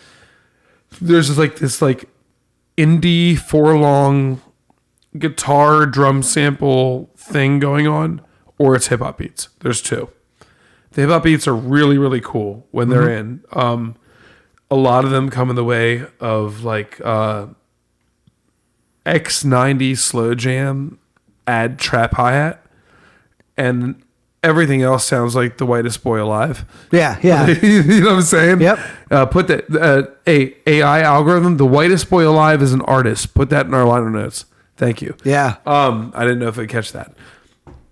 There's this indie 4-long guitar drum sample thing going on, or it's hip hop beats. There's 2. The hip hop beats are really, really cool when they're in. A lot of them come in the way of X90 slow jam, add trap hi-hat, and everything else sounds like the whitest boy alive. Yeah, yeah. You know what I'm saying? Yep. Put that AI algorithm. The whitest boy alive is an artist. Put that in our liner notes. Thank you. Yeah. I didn't know if I'd catch that,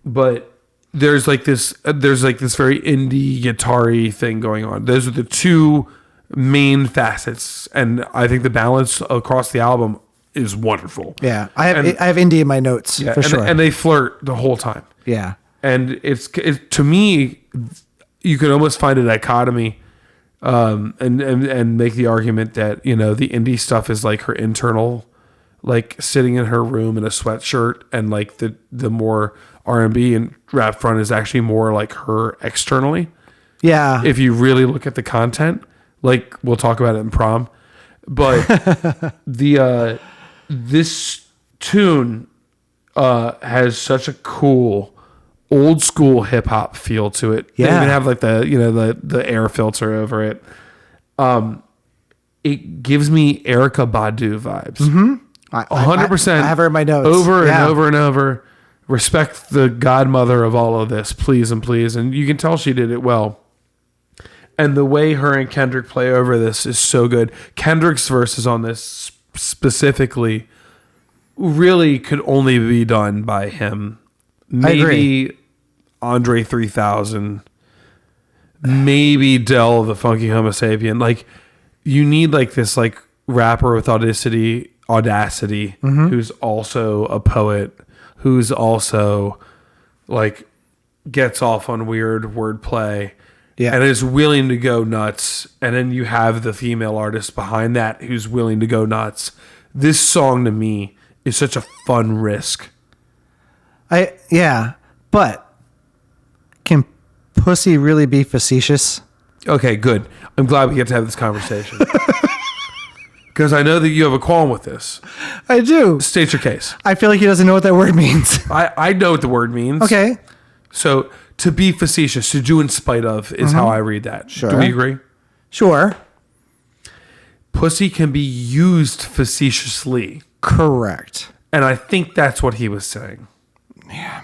but there's this very indie guitar-y thing going on. Those are the 2 main facets, and I think the balance across the album is wonderful. Yeah, I have indie in my notes for sure, and they flirt the whole time. Yeah, and it's to me, you could almost find a dichotomy, and make the argument that the indie stuff is like her internal, sitting in her room in a sweatshirt, and the more R&B and rap front is actually more like her externally. Yeah. If you really look at the content, we'll talk about it in prom, but this tune has such a cool old school hip hop feel to it. Yeah. They even have the air filter over it. It gives me Erykah Badu vibes. 100%. I have her in my notes. Over and over and over. Respect the godmother of all of this, please and please. And you can tell she did it well. And the way her and Kendrick play over this is so good. Kendrick's verses on this specifically really could only be done by him. Maybe Andre 3000. Maybe Del the Funky Homo Sapien. Like, you need like this like rapper with audacity, who's also a poet, who's also like gets off on weird wordplay. Yeah. And is willing to go nuts. And then you have the female artist behind that who's willing to go nuts. This song to me is such a fun risk. But can pussy really be facetious? Okay, good. I'm glad we get to have this conversation. Because I know that you have a qualm with this. I do. State your case. I feel like he doesn't know what that word means. I know what the word means. Okay. So to be facetious, to do in spite of, is how I read that. Sure. Do we agree? Sure. Pussy can be used facetiously. Correct. And I think that's what he was saying. Yeah.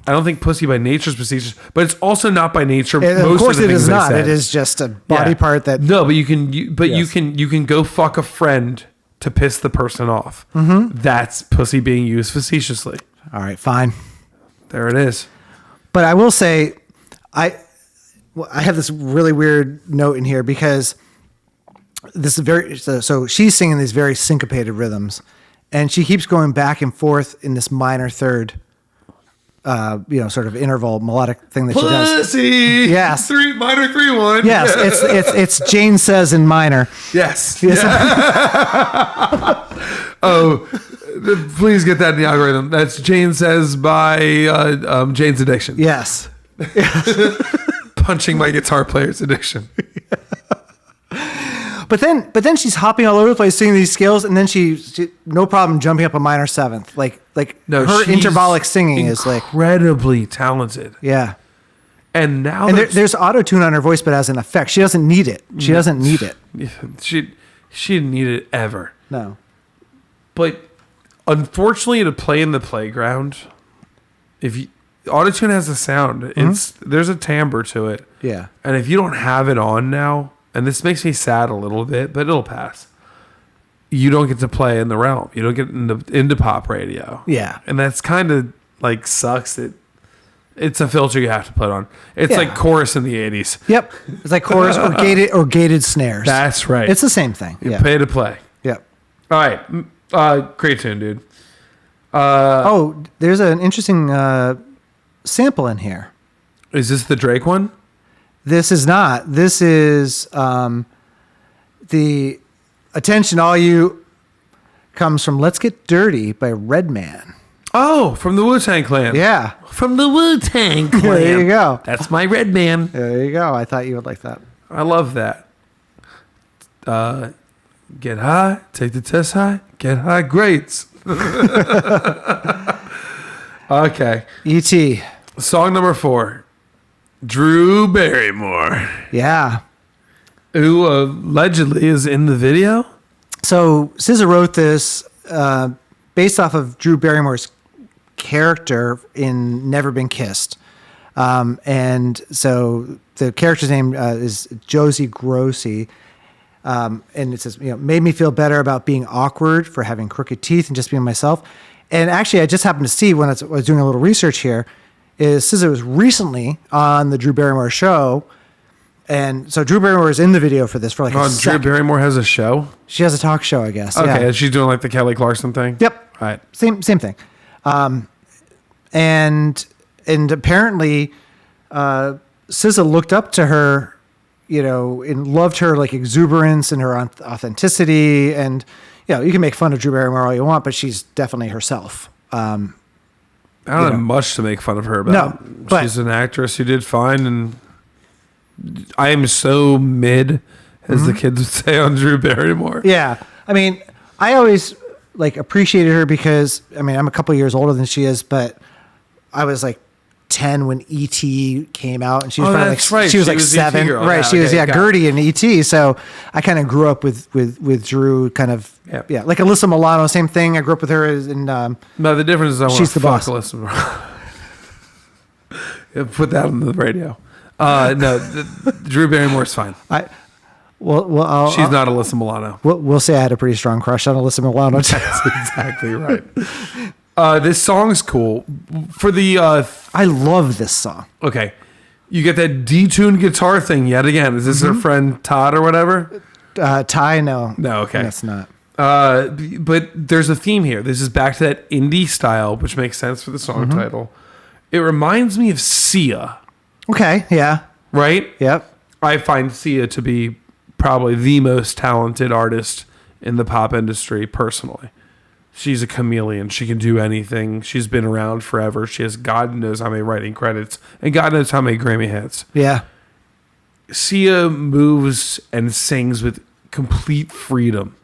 I don't think pussy by nature is facetious, but it's also not by nature. Of course, it is not. It is just a body part that. No, but you can go fuck a friend to piss the person off. Mm-hmm. That's pussy being used facetiously. All right, fine. There it is. But I will say, I have this really weird note in here because this is very. So she's singing these very syncopated rhythms, and she keeps going back and forth in this minor third. Sort of interval melodic thing that she does. Pussy. Yes. Minor 3-1. Yes, it's Jane Says in minor. Yes. Oh, please get that in the algorithm. That's Jane Says by Jane's Addiction. Yes. Punching my guitar player's addiction. But then she's hopping all over the place, singing these scales, and then she no problem jumping up a minor seventh. Her intervallic singing is like incredibly talented. Yeah. And now there's auto tune on her voice, but as an effect, she doesn't need it. She doesn't need it. She didn't need it ever. No. But unfortunately, to play in the playground, auto tune has a sound. There's a timbre to it. Yeah. And if you don't have it on now. And this makes me sad a little bit, but it'll pass. You don't get to play in the realm. You don't get into pop radio. Yeah. And that's kind of like sucks. It's a filter you have to put on. It's like chorus in the 80s. Yep. It's like chorus or gated snares. That's right. It's the same thing. You pay to play. Yep. All right. Great tune, dude. There's an interesting sample in here. Is this the Drake one? This is not. This is the Attention All You comes from Let's Get Dirty by Redman. Oh, from the Wu-Tang Clan. Yeah. From the Wu-Tang Clan. There you go. That's my Redman. There you go. I thought you would like that. I love that. Get high, take the test high, get high grades. Okay. E.T. Song number 4. Drew Barrymore. Yeah. Who allegedly is in the video. So SZA wrote this based off of Drew Barrymore's character in Never Been Kissed. And so the character's name is Josie Grossi. And it says, made me feel better about being awkward for having crooked teeth and just being myself. And actually, I just happened to see when I was doing a little research here, is SZA was recently on the Drew Barrymore show. And so Drew Barrymore is in the video for this for like a second. Drew Barrymore has a show? She has a talk show, I guess. Okay, yeah. and she's doing like the Kelly Clarkson thing? Yep. All right. Same thing. And apparently SZA looked up to her, and loved her like exuberance and her authenticity. And, you can make fun of Drew Barrymore all you want, but she's definitely herself. I don't have much to make fun of her about. No, but she's an actress who did fine, and I am so mid, as the kids would say on Drew Barrymore. Yeah. I mean, I always appreciated her because, I'm a couple years older than she is, but I was 10 when E.T. came out, and she was Oh, probably that's like right. she was She like was the E.T. 7. girl. Right, Yeah, she was okay, got Gertie in E.T. So I kind of grew up with Drew, kind of like Alyssa Milano, same thing. I grew up with her in. No, the difference is I want She's to the fuck boss. Alyssa. Put that on the radio. No, Drew Barrymore's fine. She's not Alyssa Milano. We'll say I had a pretty strong crush on Alyssa Milano. That's exactly right. This song's cool. For the I love this song. okay, you get that detuned guitar thing yet again. Is this her friend Todd or whatever? Ty, no, okay, that's not. But there's a theme here. This is back to that indie style, which makes sense for the song title. It reminds me of Sia, Okay, yeah, right? yep, I find Sia to be probably the most talented artist in the pop industry personally. She's a chameleon. She can do anything. She's been around forever. She has God knows how many writing credits and God knows how many Grammy hits. yeah, Sia moves and sings with complete freedom.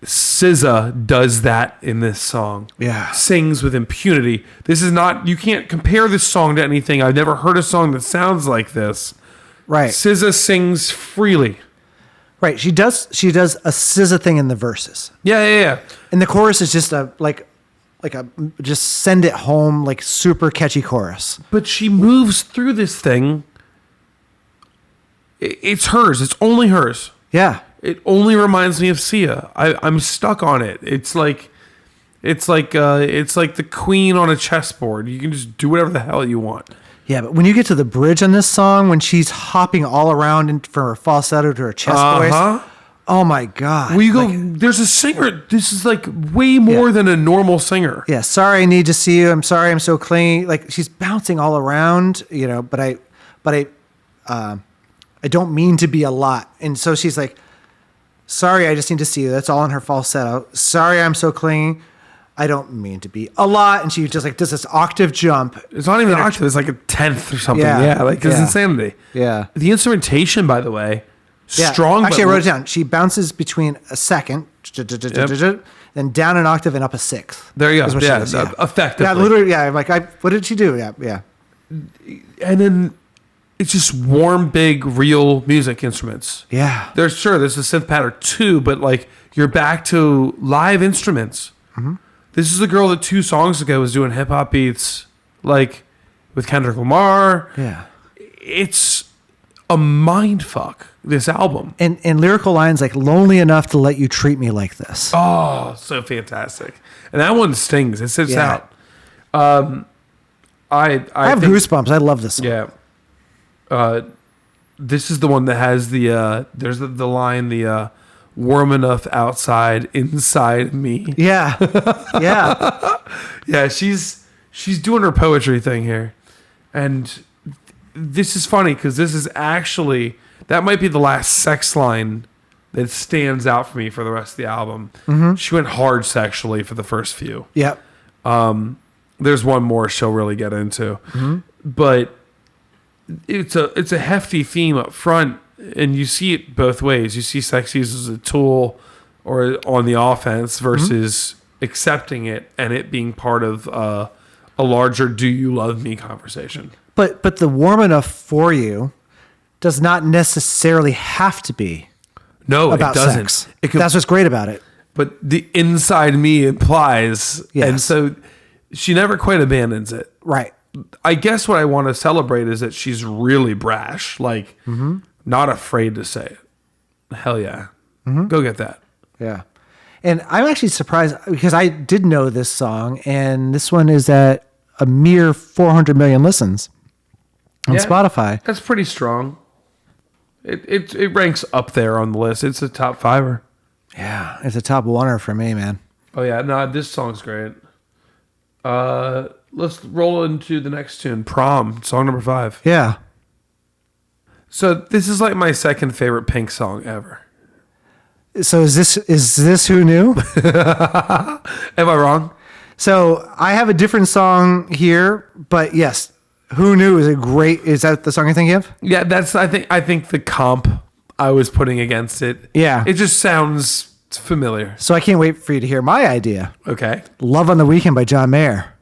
SZA does that in this song. Yeah. Sings with impunity. This is not, you can't compare this song to anything. I've never heard a song that sounds like this. right, SZA sings freely. right. She does a SZA thing in the verses, Yeah. and the chorus is just a just send it home, like super catchy chorus. But she moves through this thing. It's hers. It's only hers. Yeah, It only reminds me of Sia. I'm stuck on it. It's like the queen on a chessboard. You can just do whatever the hell you want. yeah. But when you get to the bridge on this song, when she's hopping all around from her falsetto to her chest voice, oh my god! Well, you go. There's a singer. This is like way more than a normal singer. Yeah, sorry, I need to see you. I'm sorry, I'm so clingy. Like she's bouncing all around, but I don't mean to be a lot. And so she's like, sorry, I just need to see you. That's all in her falsetto. Sorry, I'm so clingy. I don't mean to be a lot. And she just like does this octave jump. It's not even an octave. It's like a tenth or something. Yeah. It's Yeah. insanity. Yeah. The instrumentation, by the way, Yeah. strong. Actually, I but wrote it down. She bounces between a second, then down an octave and up a sixth. There you is go. what she Yeah, does, effectively. Yeah, literally. Yeah, I'm like, what did she do? Yeah. And then it's just warm, big, real music instruments. Yeah. There's a synth pattern too, but like you're back to live instruments. Mm-hmm. This is the girl that 2 songs ago was doing hip hop beats, like with Kendrick Lamar. Yeah. It's a mind fuck. This album. And lyrical lines like lonely enough to let you treat me like this. Oh, so fantastic! And that one stings. It sits Yeah. out. I have think, goosebumps. I love this song. Yeah. This is the one that has the there's the line warm enough outside, inside me. Yeah. Yeah. Yeah, she's doing her poetry thing here. And this is funny because this is actually, that might be the last sex line that stands out for me for the rest of the album. Mm-hmm. She went hard sexually for the first few. Yep. There's one more she'll really get into. Mm-hmm. But it's a hefty theme up front, and you see it both ways. You see sex used as a tool or on the offense versus accepting it and it being part of a larger "do you love me" conversation. But the warm enough for you does not necessarily have to be it about doesn't. sex. It could, That's what's great about it. but the inside me implies, Yes. and so she never quite abandons it. Right. I guess what I want to celebrate is that she's really brash, like not afraid to say it. Hell yeah. Go get that. Yeah. And I'm actually surprised because I did know this song, and this one is at a mere 400 million listens on Yeah. Spotify. That's pretty strong. It ranks up there on the list. It's a top 5er. Yeah. It's a top oneer for me, man. Oh yeah, no, this song's great. Let's roll into the next tune, Prom, song number 5. Yeah. So this is like my second favorite Pink song ever. So is this Who Knew? Am I wrong? So I have a different song here, but yes, Who Knew is that the song you're thinking of? Yeah, that's I think the comp I was putting against it. Yeah. It just sounds familiar. So I can't wait for you to hear my idea. Okay. Love on the Weekend by John Mayer.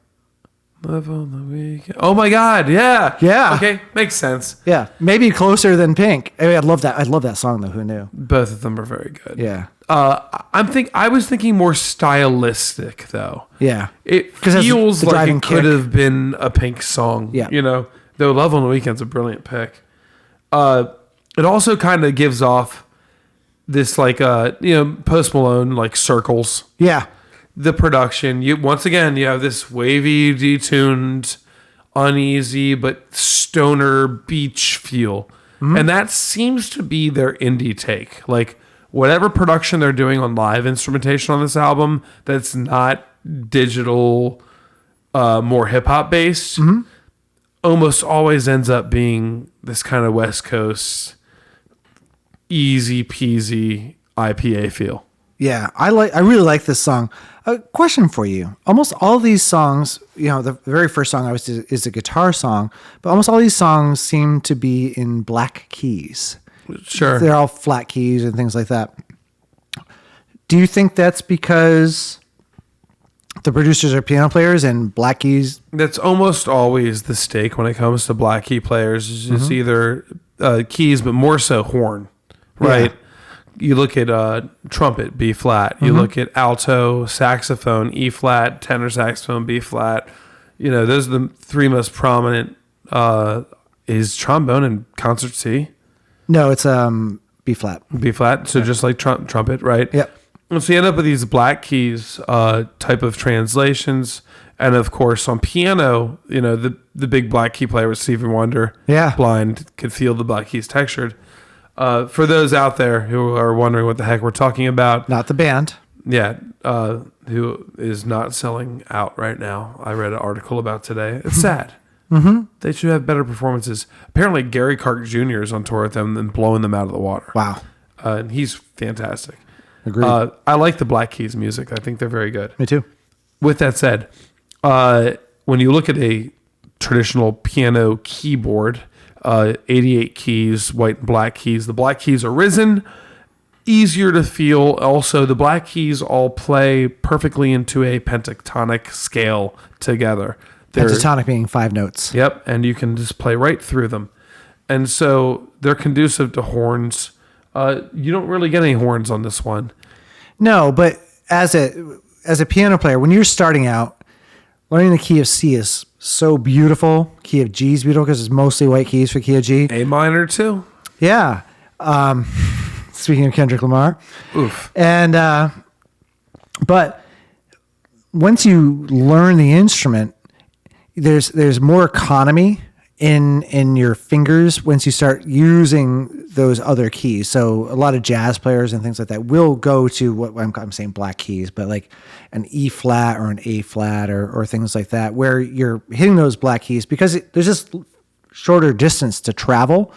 Love on the weekend. Oh my God. Yeah. Yeah. Okay. Makes sense. Yeah, maybe closer than Pink. I mean, I love that song though. Who knew? Both of them are very good. Yeah. I was thinking more stylistic though. Yeah. It 'Cause that's feels the like driving it could kick. have been a Pink song. Yeah. You know, though Love on the Weekend's a brilliant pick. It also kind of gives off this like Post Malone like circles. Yeah. The production, you have this wavy, detuned, uneasy but stoner beach feel. And that seems to be their indie take. Like whatever production they're doing on live instrumentation on this album that's not digital, more hip-hop based, almost always ends up being this kind of West Coast easy peasy IPA feel. Yeah, I really like this song. A question for you. Almost all these songs, the very first song is a guitar song, but almost all these songs seem to be in black keys. Sure. They're all flat keys and things like that. Do you think that's because the producers are piano players and black keys? That's almost always the stake when it comes to black key players. It's either keys, but more so horn, right? Yeah. You look at trumpet, B flat. You look at alto, saxophone, E flat, tenor saxophone, B flat. Those are the three most prominent. Is trombone and concert C? No, it's B flat. B flat. So just like trumpet, right? Yep. And so you end up with these black keys type of translations. And of course, on piano, the big black key player was Stevie Wonder. Yeah. Blind, could feel the black keys textured. For those out there who are wondering what the heck we're talking about. Not the band. Yeah. Who is not selling out right now. I read an article about today. It's sad. They should have better performances. Apparently, Gary Clark Jr. is on tour with them and blowing them out of the water. Wow. And he's fantastic. Agreed. I like the Black Keys music. I think they're very good. Me too. With that said, when you look at a traditional piano keyboard, 88 keys, white and black keys, the black keys are risen, easier to feel. Also, the black keys all play perfectly into a pentatonic scale together. Pentatonic being 5 notes. Yep, and you can just play right through them. And so they're conducive to horns. You don't really get any horns on this one. No, but as a piano player, when you're starting out, learning the key of C is so beautiful. Key of G is beautiful because it's mostly white keys for key of G. A minor too. Yeah. Speaking of Kendrick Lamar. Oof. And but once you learn the instrument, there's more economy in your fingers once you start using those other keys. So a lot of jazz players and things like that will go to what I'm saying black keys, but like an E flat or an A flat or things like that, where you're hitting those black keys because there's just shorter distance to travel.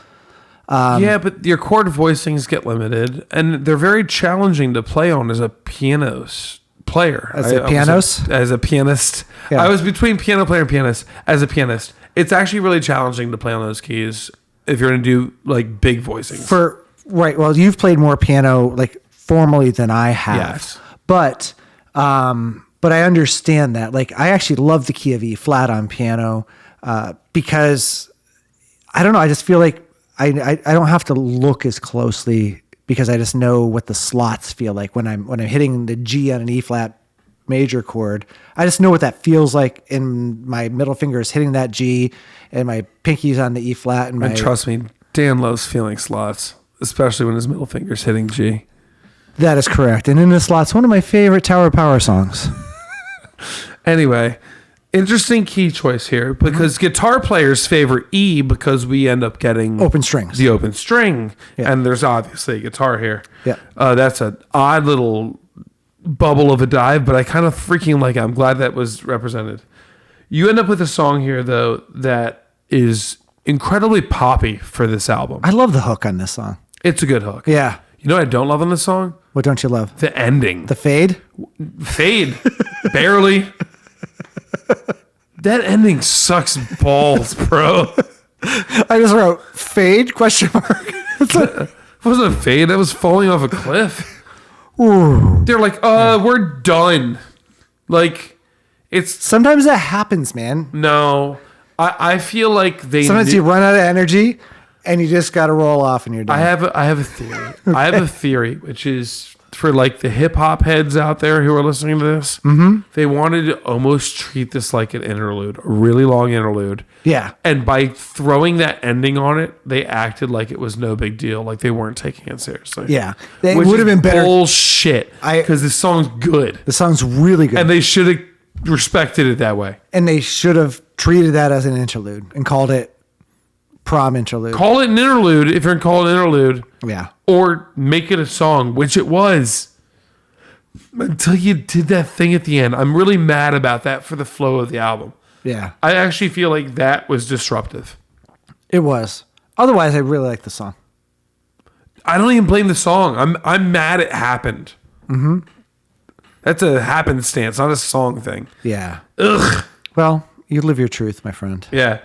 Yeah, but your chord voicings get limited, and they're very challenging to play on as a pianist player. As a pianist? As a pianist. Yeah. I was between piano player and pianist. As a pianist, it's actually really challenging to play on those keys if you're going to do like big voicings. Right. Well, you've played more piano like formally than I have. Yes. But I understand that. Like, I actually love the key of E flat on piano because I don't know. I just feel like I don't have to look as closely because I just know what the slots feel like when I'm hitting the G on an E flat major chord. I just know what that feels like, in my middle finger is hitting that G, and my pinky's on the E flat. And trust me, Dan loves feeling slots, especially when his middle finger's hitting G. That is correct. And in the slots, one of my favorite Tower of Power songs. Anyway, interesting key choice here because guitar players favor E because we end up getting Open strings. the open string, Yeah. and there's obviously a guitar here. Yeah. That's an odd little bubble of a dive, but I kind of freaking like it. I'm glad that was represented. You end up with a song here, though, that is incredibly poppy for this album. I love the hook on this song. It's a good hook. Yeah. You know what I don't love on this song? What don't you love? The ending. The fade? Fade. Barely. That ending sucks balls, bro. I just wrote fade question mark. It wasn't a fade. That was falling off a cliff. Ooh. They're like, we're done. Like, Sometimes that happens, man. No, I feel like Sometimes you run out of energy and you just got to roll off and you're done. I have a theory. I have a theory, which is for like the hip hop heads out there who are listening to this. Mm-hmm. They wanted to almost treat this like an interlude, a really long interlude. Yeah. And by throwing that ending on it, they acted like it was no big deal, like they weren't taking it seriously. Yeah. It would have been better. Bullshit. Because this song's good. The song's really good. And they should have respected it that way. And they should have treated that as an interlude and called it prom interlude. Call it an interlude if you're going to call it an interlude. Yeah. Or make it a song, which it was. Until you did that thing at the end. I'm really mad about that for the flow of the album. Yeah. I actually feel like that was disruptive. It was. Otherwise, I really like the song. I don't even blame the song. I'm mad it happened. Mm-hmm. That's a happenstance, not a song thing. Yeah. Ugh. Well, you live your truth, my friend. Yeah.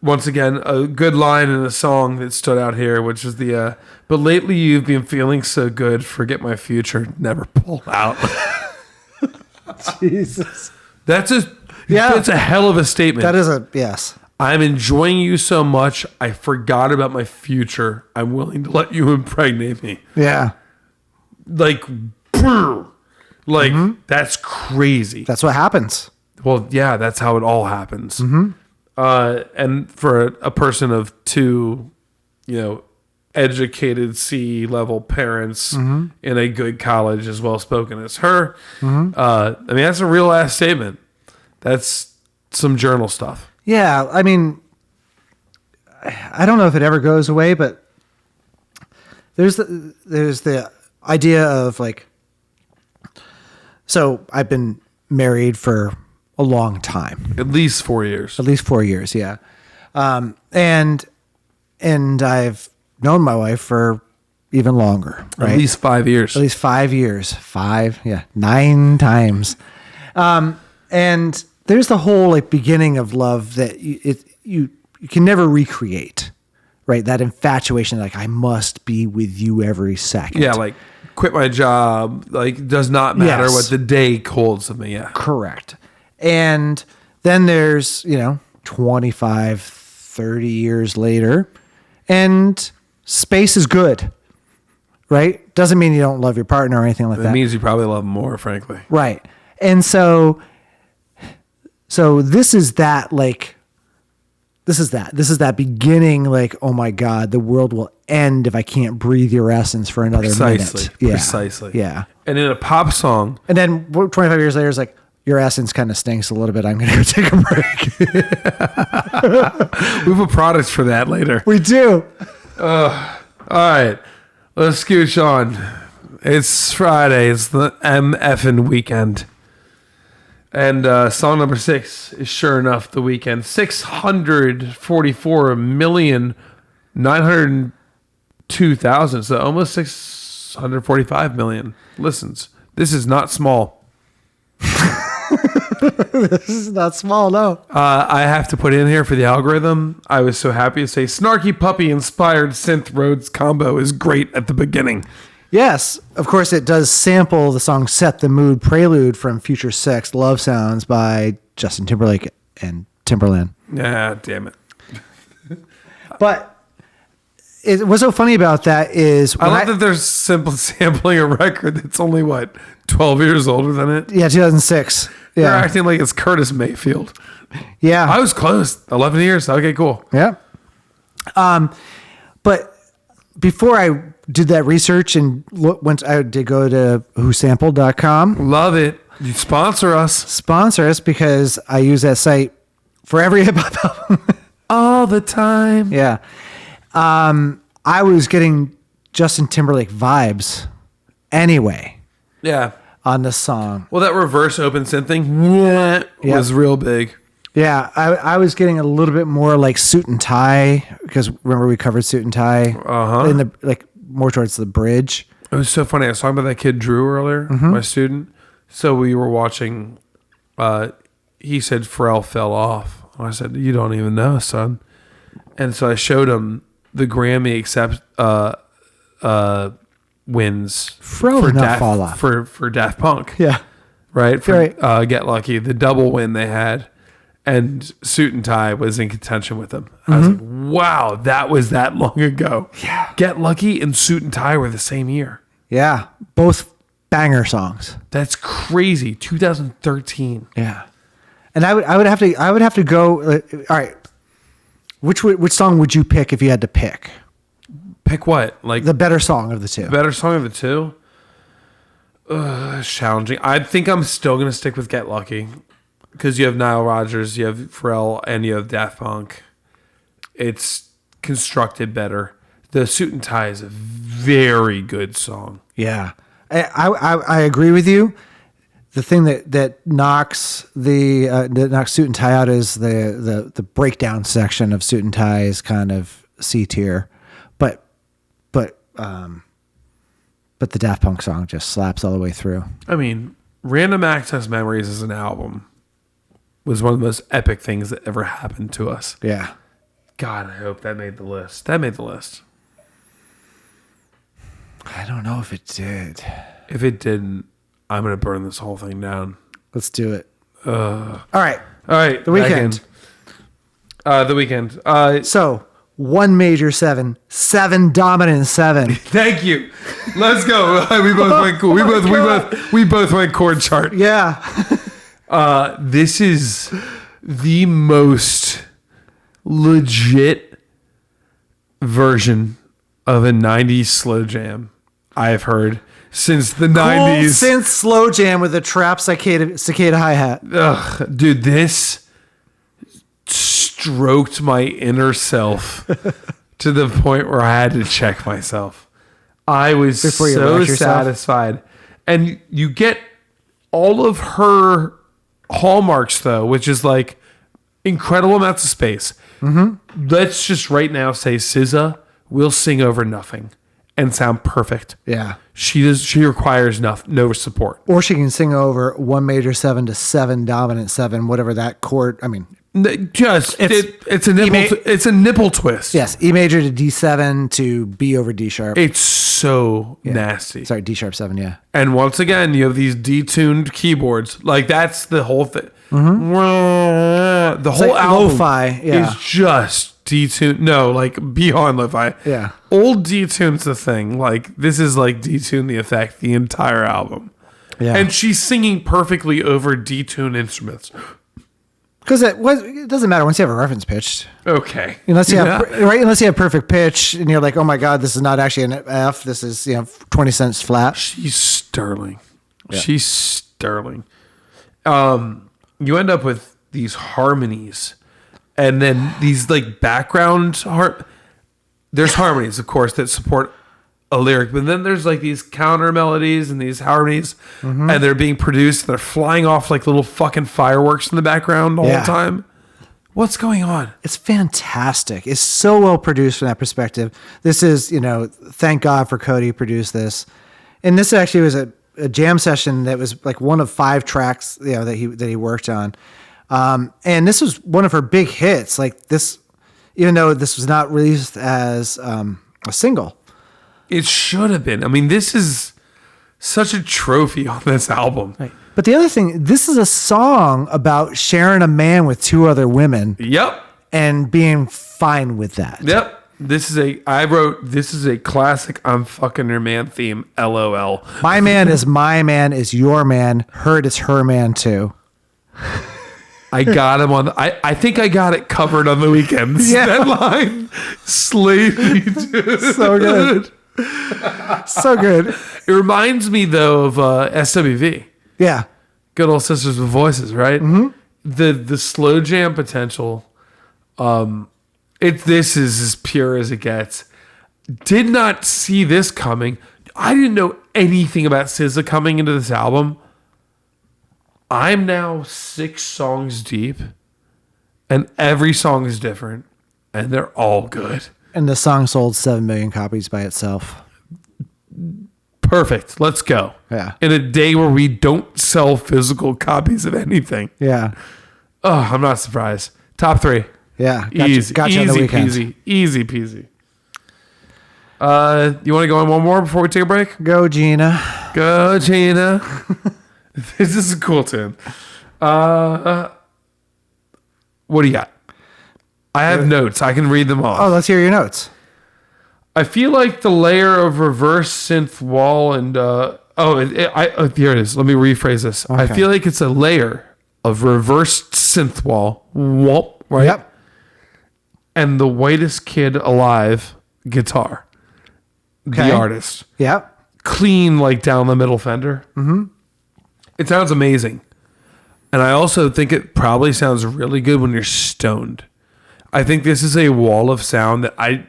Once again, a good line in a song that stood out here, which is the, but lately you've been feeling so good, forget my future, never pull out. Jesus. That's a hell of a statement. That is yes. I'm enjoying you so much, I forgot about my future. I'm willing to let you impregnate me. Yeah. Like, that's crazy. That's what happens. Well, yeah, that's how it all happens. Mm-hmm. And for a person of two, educated C-level parents in a good college as well spoken as her, that's a real ass statement. That's some journal stuff. Yeah, I mean, I don't know if it ever goes away, but there's the idea of like, so I've been married for a long time. At least 4 years. At least 4 years, yeah. And I've known my wife for even longer, right? At least 5 years. At least 5 years. 9 times. And there's the whole like beginning of love that you can never recreate, right? That infatuation, like I must be with you every second. Yeah, like quit my job. Like does not matter what the day holds of me. Yeah, correct. And then there's 25, 30 years later, and space is good, right? Doesn't mean you don't love your partner or anything like that. It means you probably love them more, frankly. Right. And so this is that beginning, like, oh my God, the world will end if I can't breathe your essence for another minute. Yeah. Precisely. Yeah. And in a pop song. And then 25 years later, it's like, your essence kind of stinks a little bit. I'm going to go take a break. We have a product for that later. We do. All right. Let's scooch on. It's Friday. It's the MFing weekend. And song number 6 is sure enough the weekend. 644,902,000. So almost 645 million listens. This is not small. This is not small, no. I have to put in here for the algorithm. I was so happy to say Snarky Puppy inspired synth Rhodes combo is great at the beginning. Yes, of course it does sample the song Set the Mood Prelude from Future Sex Love Sounds by Justin Timberlake and Timberland. Yeah, damn it. But what's so funny about that is I love that they're sampling a record that's only 12 years older than it. Yeah, 2006. Yeah. They're acting like it's Curtis Mayfield. Yeah. I was close. 11 years. Okay, cool. Yeah. But before I did that research and I did go to whosampled.com. Love it. You sponsor us. Sponsor us because I use that site for every hip hop album. All the time. Yeah. I was getting Justin Timberlake vibes anyway. Yeah. On the song. Well, that reverse open synth thing was real big. Yeah, I was getting a little bit more like Suit and Tie because remember we covered Suit and Tie in the more towards the bridge. It was so funny. I was talking about that kid Drew earlier, my student. So we were watching. He said Pharrell fell off. I said, "You don't even know, son." And so I showed him the Grammy wins Pharrell did not fall off for Daft Punk. Yeah. right? For Right. Get Lucky, the double win they had, and Suit and Tie was in contention with them. I was like, wow, that was that long ago. Yeah. Get Lucky and Suit and Tie were the same year. Yeah. Both banger songs. That's crazy. 2013. Yeah. And I would have to go. All right. Which song would you pick if you had to pick Pick what? Like the better song of the two? better song of the two? It's challenging. I think I'm still gonna stick with Get Lucky because you have Nile Rodgers, you have Pharrell, and you have Daft Punk. It's constructed better. The Suit and Tie is a very good song. Yeah. I agree with you. The thing that knocks Suit and Tie out is the breakdown section of Suit and Tie is kind of C tier, but the Daft Punk song just slaps all the way through. I mean, Random Access Memories as an album was one of the most epic things that ever happened to us. Yeah. God, I hope that made the list. That made the list. I don't know if it did. If it didn't, I'm going to burn this whole thing down. Let's do it. All right. All right. The Weeknd. The Weeknd. So 1 major 7, 7 dominant 7. Thank you. Let's go. We both went cool. We both went chord chart. Yeah. This is the most legit version of a 90s slow jam I've heard since the 90s. Cold synth slow jam with a trap cicada hi-hat. Ugh, dude, this stroked my inner self to the point where I had to check myself. I was Before you so watch yourself? satisfied. And you get all of her hallmarks, though, which is like incredible amounts of space. Mm-hmm. Let's just right now say SZA will sing over nothing and sound perfect. Yeah. She requires no support. Or she can sing over 1 major 7 to 7 dominant 7, whatever that chord. I mean, It's a nipple. It's a nipple twist. yes, E major to D7 to B over D sharp. It's so nasty. Sorry, D sharp 7. Yeah. And once again, you have these detuned keyboards. Like that's the whole thing. The whole like album lo-fi, yeah. is just detuned. No, like beyond lo-fi. Yeah. Old detune's the thing. Like this is like detune the effect the entire album. Yeah. And she's singing perfectly over detuned instruments. Because it doesn't matter once you have a reference pitch. Okay. Unless you have perfect pitch and you're like, oh my God, this is not actually an F. This is 20 cents flat. She's sterling. Yeah. She's sterling. You end up with these harmonies, and then these like background there's harmonies, of course, that support a lyric, but then there's like these counter melodies and these harmonies, and they're being produced. They're flying off like little fucking fireworks in the background all the time. What's going on? It's fantastic. It's so well produced from that perspective. This is, thank God for Cody produced this. And this actually was a jam session that was like one of 5 tracks, that he worked on. And this was one of her big hits. Like this, even though this was not released as a single. It should have been. I mean, this is such a trophy on this album. Right. But the other thing, this is a song about sharing a man with 2 other women. Yep. And being fine with that. Yep. This is a classic I'm fucking your man theme. LOL. My man is your man. Hers is her man too. I got him on. I think I got it covered on the weekends. Yeah. That line slayed me, dude. So good. So good. It reminds me though of SWV. Yeah. Good old Sisters with Voices, right? Mm-hmm. The slow jam potential. This is as pure as it gets. Did not see this coming. I didn't know anything about SZA coming into this album. I'm now 6 songs deep, and every song is different, and they're all good. And the song sold 7 million copies by itself. Perfect. Let's go. Yeah. In a day where we don't sell physical copies of anything. Yeah. Oh, I'm not surprised. Top 3. Yeah. Easy on the weekend. peasy. Easy peasy. You want to go on one more before we take a break? Go, Gina. Go, Gina. This is a cool tune. What do you got? I have notes. I can read them all. Oh, let's hear your notes. I feel like the layer of reverse synth wall and here it is. Let me rephrase this. Okay. I feel like it's a layer of reversed synth wall, right? Yep. And the whitest kid alive guitar, Okay. the artist, Yep. clean like down the middle fender. Mm-hmm. It sounds amazing, and I also think it probably sounds really good when you're stoned. I think this is a wall of sound that I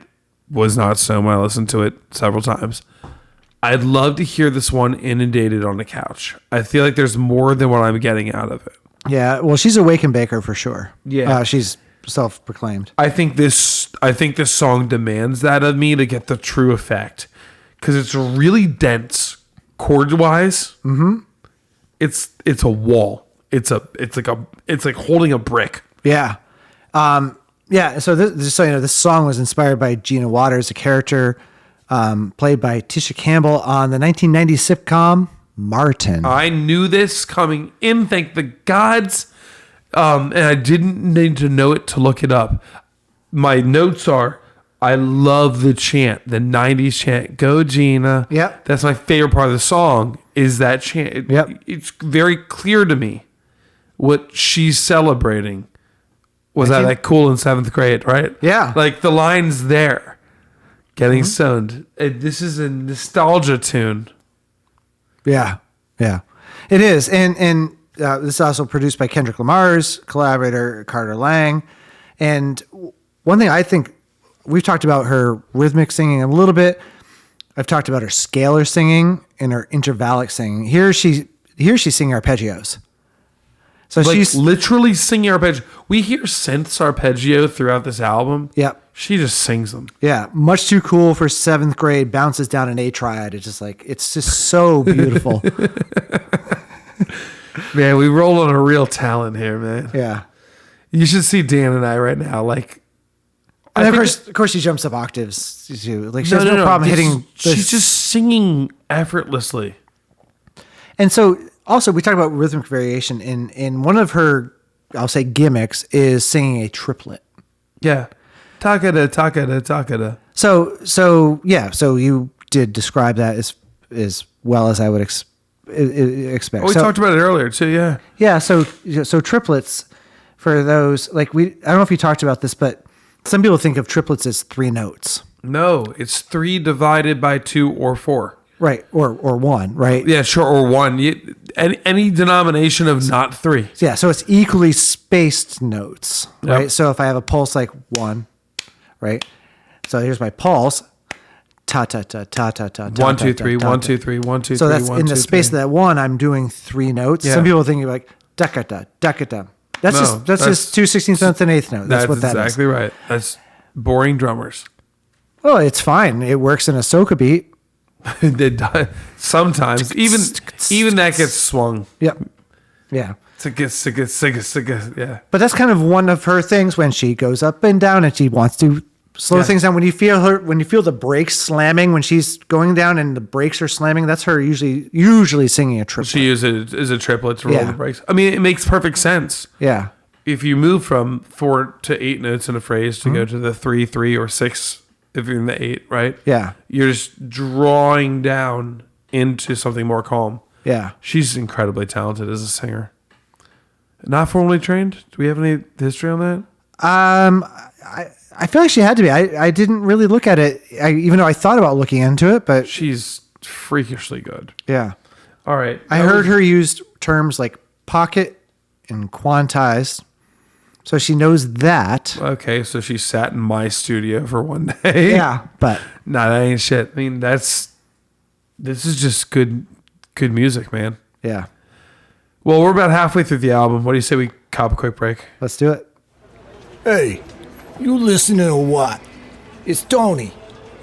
was not stoned when I listened to it several times. I'd love to hear this one inundated on the couch. I feel like there's more than what I'm getting out of it. Yeah. Well, she's a Wake and Baker for sure. Yeah. She's self-proclaimed. I think this song demands that of me to get the true effect, because it's really dense chord wise. Mm-hmm. It's a wall. It's like holding a brick. Yeah. Yeah. So just so you know, this song was inspired by Gina Waters, a character played by Tisha Campbell on the 1990 sitcom Martin. I knew this coming in, thank the gods. And I didn't need to know it to look it up. My notes are, I love the chant, the 90s chant, Go Gina. Yep. That's my favorite part of the song, is that chant. Yep. It's very clear to me what she's celebrating. Was that like cool in 7th grade, right? Yeah. Like the line's there. Getting stoned. This is a nostalgia tune. Yeah. Yeah. It is. And this is also produced by Kendrick Lamar's collaborator, Carter Lang. And one thing I think, we've talked about her rhythmic singing a little bit. I've talked about her scalar singing and her intervallic singing. Here she's singing arpeggios. So Like she's literally singing arpeggio. We hear synths arpeggio throughout this album. Yep. She just sings them. Yeah, much too cool for 7th grade. Bounces down an A triad. It's just so beautiful. Man, we roll on a real talent here, man. Yeah. You should see Dan and I right now. Like, And of course, she jumps up octaves too. Like she has no problem hitting. She's just singing effortlessly. And so, also, we talk about rhythmic variation. In one of her, I'll say, gimmicks is singing a triplet. Yeah. Takada, takada, takada. So yeah. So you did describe that as well as I would expect. Oh, we talked about it earlier too. Yeah. Yeah. So triplets, for those, like I don't know if you talked about this, but some people think of triplets as 3 notes. No, it's 3 divided by 2 or 4. Right. Or 1, right? Yeah, sure. Or 1. Any denomination of not 3. Yeah. So it's equally spaced notes, right? Yep. So if I have a pulse like 1, right? So here's my pulse. Ta ta ta ta ta ta. 1 2 3 1 2 3 1 2 3. So that's in the space of that 1. I'm doing 3 notes. Yeah. Some people think like dakata dakata. That's just 2 16th and an eighth note. That's what that is. That's exactly right. That's boring drummers. Well, it's fine. It works in a soca beat. Sometimes even that gets swung. Yep. Yeah. Yeah. But that's kind of one of her things when she goes up and down and she wants to slow things down. When you feel the brakes slamming when she's going down and the brakes are slamming, that's her usually singing a triplet. She uses it as a triplet to roll the brakes. I mean, it makes perfect sense. Yeah. If you move from 4 to 8 notes in a phrase to go to the 3 3 or 6 if you're in the 8, right? Yeah. You're just drawing down into something more calm. Yeah. She's incredibly talented as a singer. Not formally trained? Do we have any history on that? I feel like she had to be. I didn't really look at it, even though I thought about looking into it, but She's freakishly good. yeah. All right. I heard her use terms like pocket and quantized. So she knows that. Okay, so she sat in my studio for one day. Yeah, but Nah, that ain't shit. I mean, this is just good music, man. yeah. Well, we're about halfway through the album. What do you say we cop a quick break? Let's do it. Hey, you listening or what? It's Tony.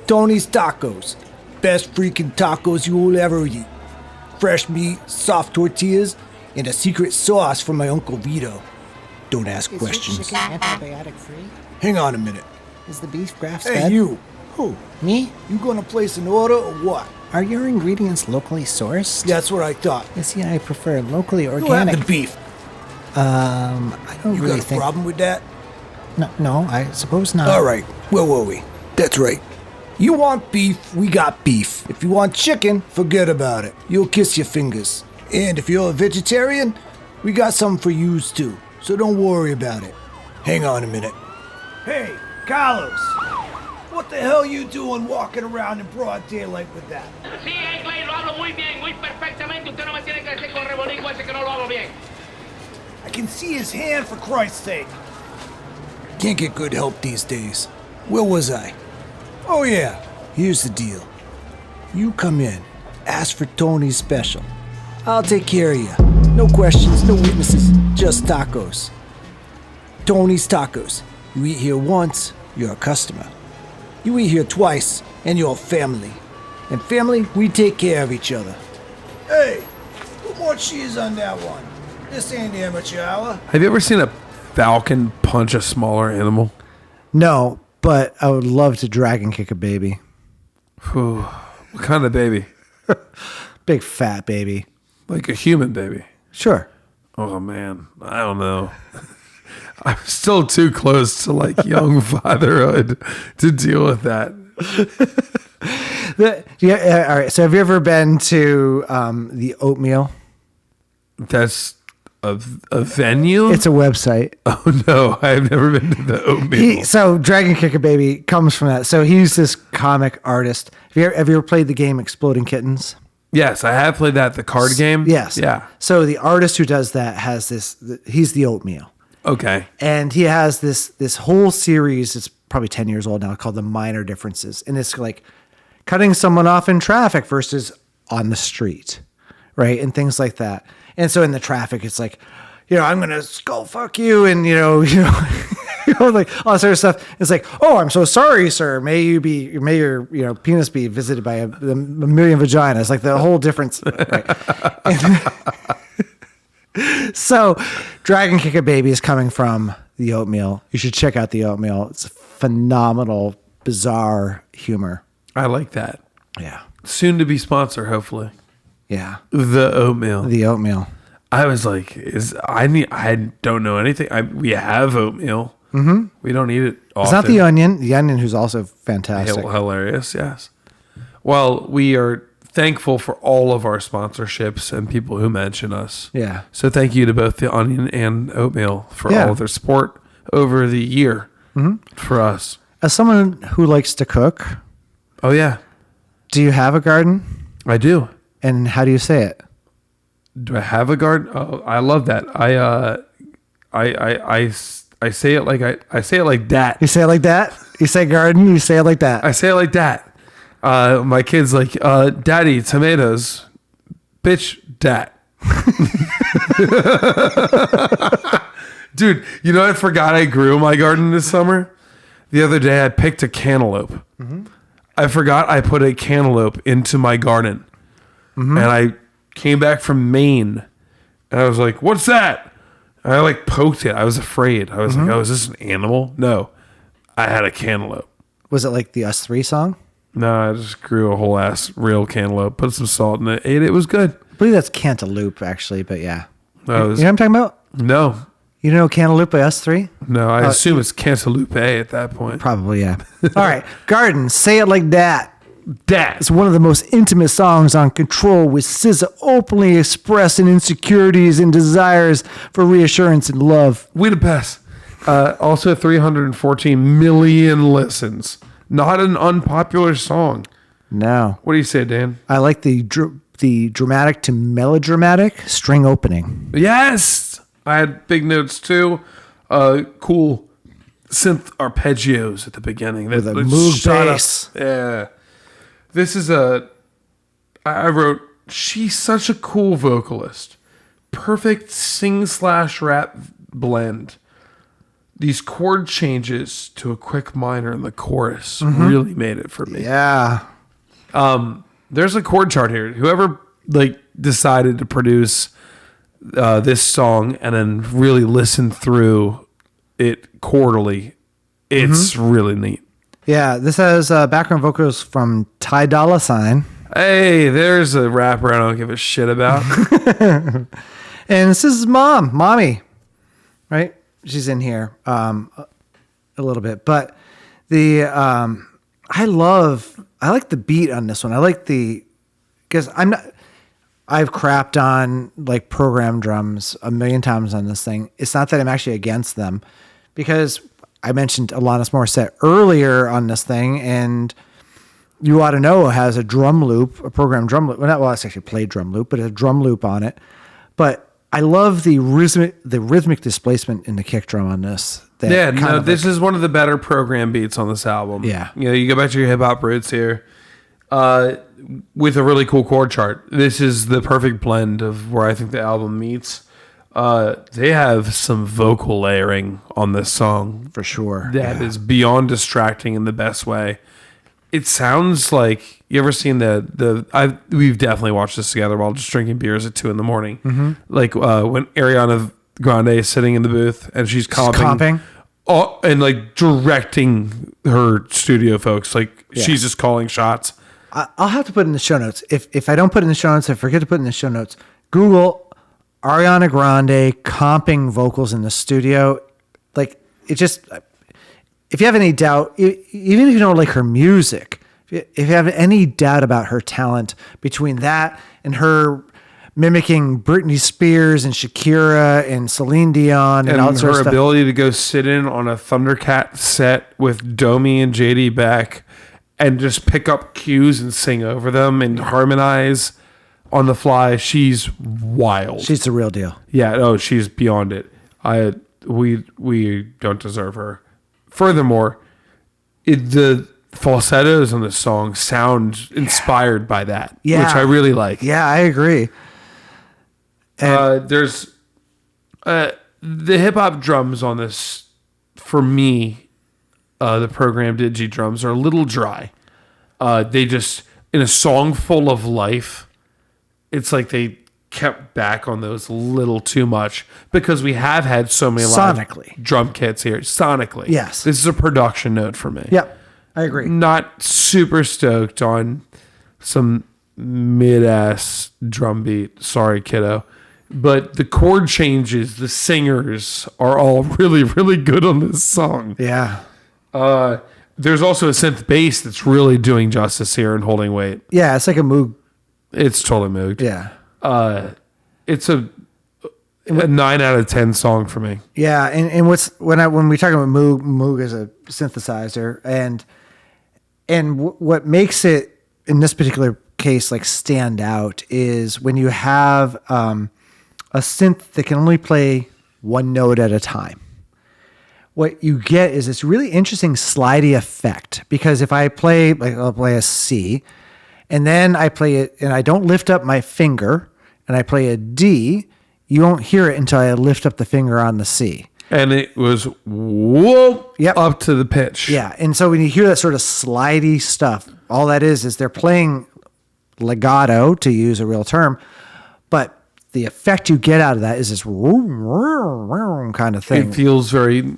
Tony's Tacos. Best freaking tacos you will ever eat. Fresh meat, soft tortillas, and a secret sauce from my Uncle Vito. Don't ask questions. Is your chicken antibiotic free? Hang on a minute. Is the beef grass Hey, fed? you. Who? Me? You gonna place an order or what? Are your ingredients locally sourced? That's what I thought. You see, I prefer locally Go have organic. the beef. I don't You really got a think. problem with that? No, I suppose not. All right. Where were we? That's right. You want beef, we got beef. If you want chicken, forget about it. You'll kiss your fingers. And if you're a vegetarian, we got something for yous too. So don't worry about it. Hang on a minute. Hey, Carlos. What the hell you doing walking around in broad daylight with that? Sí, Clay, lo hablo muy bien, muy perfectamente. Usted no me tiene que decir con rebolico ese que no lo hago bien. I can see his hand, for Christ's sake. Can't get good help these days. Where was I? Oh yeah, here's the deal. You come in, ask for Tony's special. I'll take care of you. No questions, no witnesses, just tacos. Tony's Tacos. You eat here once, you're a customer. You eat here twice, and you're a family. And family, we take care of each other. Hey, put more cheese on that one. This ain't amateur hour. Have you ever seen a falcon punch a smaller animal? No, but I would love to dragon kick a baby. Whew. What kind of baby? Big fat baby. Like a human baby? Sure. Oh man, I don't know. I'm still too close to like young fatherhood to deal with that. All right. So have you ever been to the Oatmeal? That's a venue? It's a website. Oh no, I've never been to the Oatmeal. So Dragon Kick a Baby comes from that. So he's this comic artist. Have you ever played the game Exploding Kittens? Yes, I have played that, the card game. Yes. Yeah. So the artist who does that has he's the Oatmeal. Okay. And he has this whole series, it's probably 10 years old now, called The Minor Differences. And it's like cutting someone off in traffic versus on the street, right? And things like that. And so in the traffic, it's like, I'm going to skull fuck you. And, like all this sort of stuff. It's like, oh, I'm so sorry, sir. May your penis be visited by a million vaginas. Like the whole difference. Right? So Dragon Kick a Baby is coming from the Oatmeal. You should check out the Oatmeal. It's phenomenal, bizarre humor. I like that. Yeah. Soon to be sponsor, hopefully. Yeah. The Oatmeal. The Oatmeal. I was like, I don't know anything. We have oatmeal. Mm-hmm. We don't eat it often. It's not the Onion. The Onion, who's also fantastic. Hilarious, yes. Well, we are thankful for all of our sponsorships and people who mention us. Yeah. So thank you to both the Onion and Oatmeal for Yeah. all of their support over the year for us. As someone who likes to cook, Oh yeah, do you have a garden? I do. And how do you say it? Do I have a garden? Oh, I love that. I say it like I say it like that. You say it like that? You say garden, you say it like that. I say it like that. My kid's like, Daddy, tomatoes. Bitch, dat. Dude, I forgot I grew my garden this summer. The other day I picked a cantaloupe. Mm-hmm. I forgot I put a cantaloupe into my garden. Mm-hmm. And I came back from Maine. And I was like, what's that? And I like poked it. I was afraid. I was like, oh, is this an animal? No. I had a cantaloupe. Was it like the Us 3 song? No, I just grew a whole ass real cantaloupe, put some salt in it, ate it. It was good. I believe that's Cantaloupe, actually, but yeah. You know what I'm talking about? No. You know Cantaloupe by Us 3? No, I assume it's cantaloupe at that point. Probably, yeah. All right. Garden, say it like that. Dat. It's one of the most intimate songs on Control, with SZA openly expressing insecurities and desires for reassurance and love. We the best. Also 314 million listens. Not an unpopular song. No. What do you say, Dan? I like the dramatic to melodramatic string opening. Yes. I had big notes too. Cool synth arpeggios at the beginning. With a that moog shot up. bass. Yeah. This is I wrote, she's such a cool vocalist. Perfect sing/rap blend. These chord changes to a quick minor in the chorus really made it for me. Yeah. There's a chord chart here. Whoever decided to produce this song and then really listen through it quarterly, it's really neat. Yeah, this has background vocals from Ty Dolla $ign. Hey, there's a rapper I don't give a shit about. And this is mommy, right? She's in here a little bit, but I like the beat on this one. I like because I've crapped on like program drums a million times on this thing. It's not that I'm actually against them, because I mentioned Alanis Morissette earlier on this thing, and You Ought to Know has a drum loop, a program drum loop. Well, it's actually played drum loop, but a drum loop on it. But I love the rhythmic displacement in the kick drum on this. This is one of the better program beats on this album. Yeah. You go back to your hip hop roots here, with a really cool chord chart. This is the perfect blend of where I think the album meets. They have some vocal layering on this song For sure. that is beyond distracting in the best way. It sounds like, you ever seen we've definitely watched this together while just drinking beers at 2 a.m. Mm-hmm. Like when Ariana Grande is sitting in the booth and she's comping. And like directing her studio folks. Like she's just calling shots. I'll have to put in the show notes. If I don't put in the show notes, I forget to put in the show notes. Google Ariana Grande comping vocals in the studio. Like, it just, if you have any doubt, even if you don't like her music, if you have any doubt about her talent, between that and her mimicking Britney Spears and Shakira and Celine Dion and all that sort of her stuff. ability to go sit in on a Thundercat set with Domi and JD Beck and just pick up cues and sing over them and harmonize on the fly. She's wild. She's the real deal. Yeah, no, she's beyond it. We don't deserve her. Furthermore, the falsettos on the song sound inspired by that, which I really like. Yeah, I agree. There's the hip hop drums on this, for me, the program digi drums are a little dry. They just, in a song full of life, it's like they kept back on those a little too much, because we have had so many live drum kits here. Sonically. Yes. This is a production note for me. Yep, I agree. Not super stoked on some mid-ass drum beat. Sorry, kiddo. But the chord changes, the singers are all really, really good on this song. Yeah. There's also a synth bass that's really doing justice here and holding weight. Yeah, it's like a Moog. It's totally Moog. Yeah. It's a 9 out of 10 song for me. Yeah, and when we talk about Moog is a synthesizer, and what makes it in this particular case like stand out is when you have a synth that can only play one note at a time. What you get is this really interesting slidey effect, because if I play, like, I'll play a C, and then I play it and I don't lift up my finger and I play a D, you won't hear it until I lift up the finger on the C. And it was whoop Yep. up to the pitch. Yeah. And so when you hear that sort of slidey stuff, all that is they're playing legato, to use a real term, but the effect you get out of that is this kind of thing. It feels very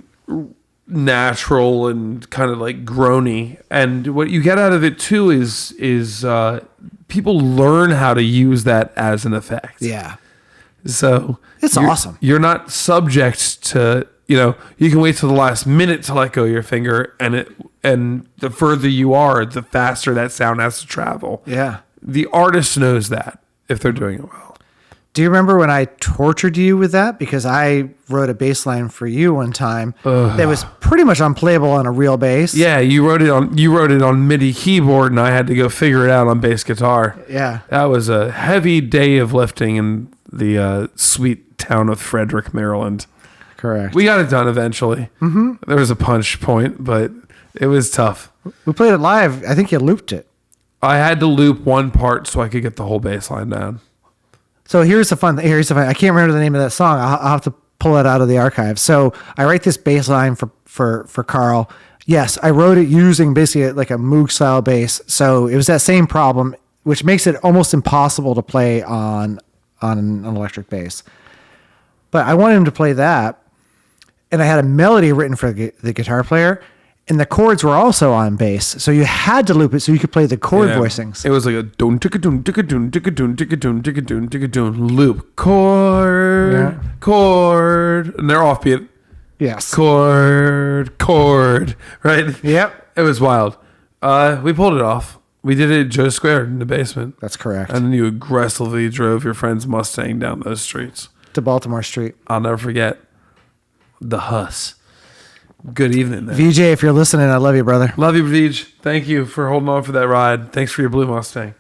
natural and kind of like groany. And what you get out of it too is people learn how to use that as an effect. Yeah. So It's awesome. You're not subject to, you can wait till the last minute to let go of your finger, and the further you are, the faster that sound has to travel. Yeah. The artist knows that if they're doing it well. Do you remember when I tortured you with that? Because I wrote a bass line for you one time that was pretty much unplayable on a real bass. Yeah, you wrote it on MIDI keyboard, and I had to go figure it out on bass guitar. Yeah. That was a heavy day of lifting in the sweet town of Frederick, Maryland. Correct. We got it done eventually. Mm-hmm. There was a punch point, but it was tough. We played it live. I think you looped it. I had to loop one part so I could get the whole bass line down. So here's the fun. I can't remember the name of that song. I'll have to pull it out of the archive. So I write this bass line for Carl. Yes, I wrote it using basically like a Moog style bass. So it was that same problem, which makes it almost impossible to play on an electric bass. But I wanted him to play that, and I had a melody written for the guitar player, and the chords were also on bass. So you had to loop it so you could play the chord voicings. It was like a doon ticka doon ticka doon ticka doon ticka doon ticka doon ticka doon loop chord chord, and they're offbeat. Yes. Chord, right? Yep. It was wild. We pulled it off. We did it at Joe Square in the basement. That's correct. And then you aggressively drove your friend's Mustang down those streets. To Baltimore Street. I'll never forget the Huss. Good evening, man. VJ, if you're listening, I love you, brother. Love you, Vij. Thank you for holding on for that ride. Thanks for your blue Mustang.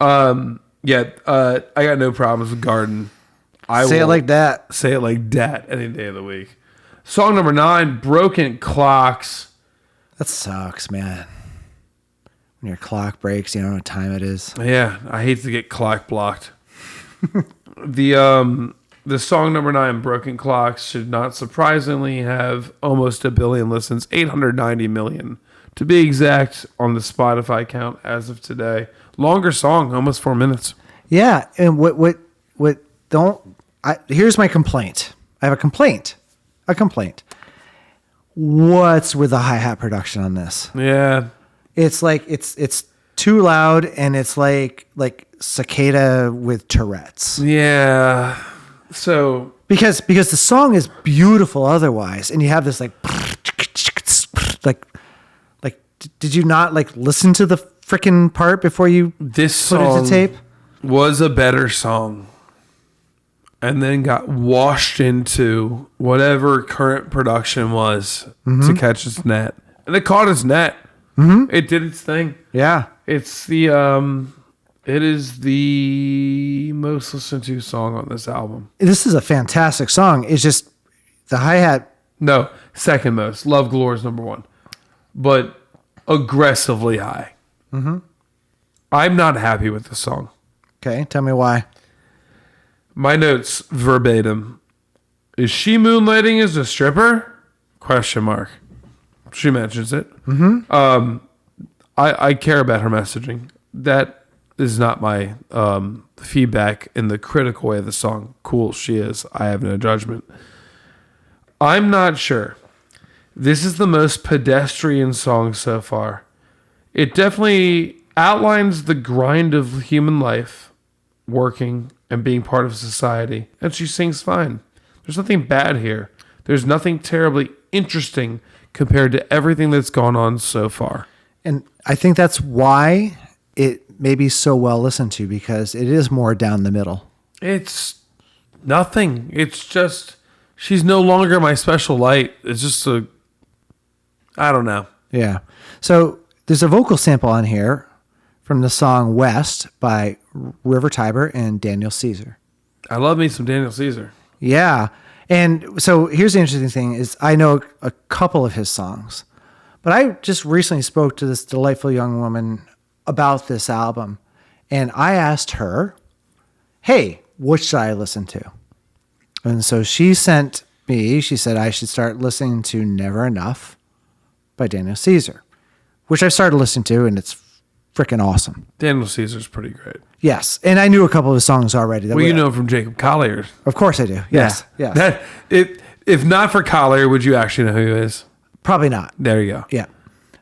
I got no problems with Garden. Say it like that. Say it like that any day of the week. Song number 9, Broken Clocks. That sucks, man. When your clock breaks, you don't know what time it is. Yeah, I hate to get clock blocked. The song number 9, Broken Clocks, should not surprisingly have almost 1 billion listens, 890 million to be exact on the Spotify count as of today. Longer song, almost 4 minutes. Yeah, and here's my complaint. I have a complaint. What's with the hi-hat production on this? Yeah. It's like it's too loud, and it's like cicada with Tourette's. Yeah. So because the song is beautiful otherwise, and you have this like did you not like listen to the freaking part before you this put song it to tape? Was a better song, and then got washed into whatever current production was to catch its net, and it caught its net. Mm-hmm. It did its thing. Yeah, it's the it is the most listened to song on this album. This is a fantastic song. It's just the hi-hat. No, second most. Love Galore is number 1, but aggressively high. Mm-hmm. I'm not happy with the song. Okay, tell me why. My notes verbatim. Is she moonlighting as a stripper? Question mark. She mentions it. Mm-hmm. I care about her messaging. That is not my feedback in the critical way of the song. Cool, she is. I have no judgment. I'm not sure. This is the most pedestrian song so far. It definitely outlines the grind of human life, working and being part of society. And she sings fine. There's nothing bad here. There's nothing terribly interesting compared to everything that's gone on so far. And I think that's why it may be so well listened to, because it is more down the middle. It's nothing. It's just, she's no longer my special light. It's just I don't know. Yeah. So there's a vocal sample on here from the song West by River Tiber and Daniel Caesar. I love me some Daniel Caesar. Yeah. And so here's the interesting thing is I know a couple of his songs, but I just recently spoke to this delightful young woman about this album, and I asked her, hey, what should I listen to? And so she said I should start listening to Never Enough by Daniel Caesar, which I've started listening to, and it's freaking awesome. Daniel Caesar's pretty great. Yes. And I knew a couple of his songs already. Well, you know him from Jacob Collier. Of course I do. Yes. Yeah. Yes. If not for Collier, would you actually know who he is? Probably not. There you go. Yeah.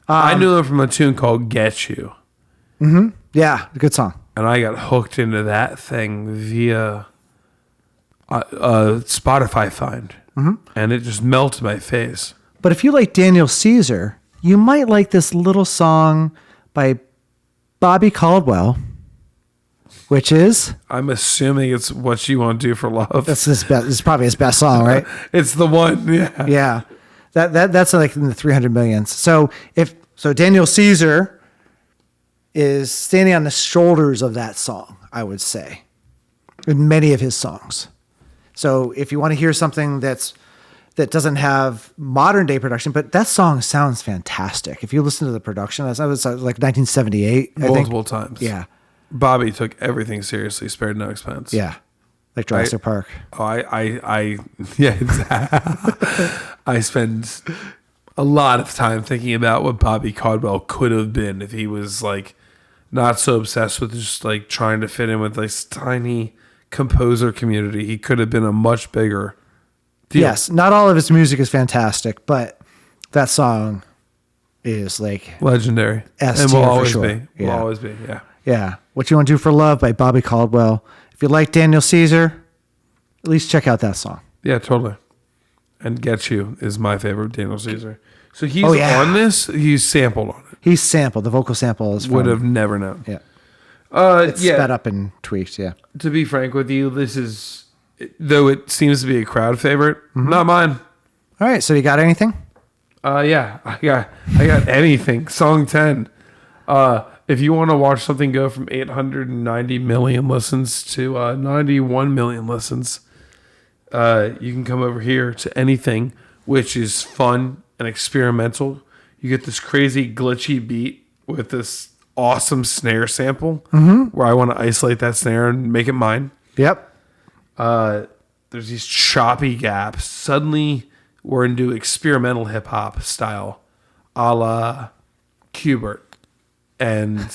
I knew him from a tune called Get You. Mm-hmm. Yeah. Good song. And I got hooked into that thing via Spotify find. Mm-hmm. And it just melted my face. But if you like Daniel Caesar, you might like this little song by Bobby Caldwell, which is... I'm assuming it's What You Want to Do for Love. This is probably his best song, right? It's the one, yeah. Yeah. That's like in the 300 millions. So Daniel Caesar is standing on the shoulders of that song, I would say, in many of his songs. So if you want to hear something that doesn't have modern day production, but that song sounds fantastic. If you listen to the production, that was like 1978. Multiple times. Yeah. Bobby took everything seriously, spared no expense. Yeah. Like Jurassic Park. Oh, yeah, exactly. I spend a lot of time thinking about what Bobby Caldwell could have been if he was like not so obsessed with just like trying to fit in with this tiny composer community. He could have been a much bigger deal. Yes, not all of his music is fantastic, but that song is like legendary. S And tier will for always sure. be. Will Yeah. always be. Yeah. Yeah. What You Want to Do for Love by Bobby Caldwell. If you like Daniel Caesar, at least check out that song. Yeah, totally. And Get You is my favorite Daniel Caesar. So he's Oh, yeah. on this. He's sampled on it. He's sampled. The vocal sample is from, Would have never known. Yeah. It's yeah. sped up and tweaked. Yeah. To be frank with you, this is, though it seems to be a crowd favorite, Mm-hmm. not mine. All right. So you got anything? Yeah, I got anything. Song 10. If you want to watch something go from 890 million listens to 91 million listens, you can come over here to Anything, which is fun and experimental. You get this crazy glitchy beat with this awesome snare sample where I want to isolate that snare and make it mine. Yep. There's these choppy gaps. Suddenly we're into experimental hip hop style, a la Qbert. And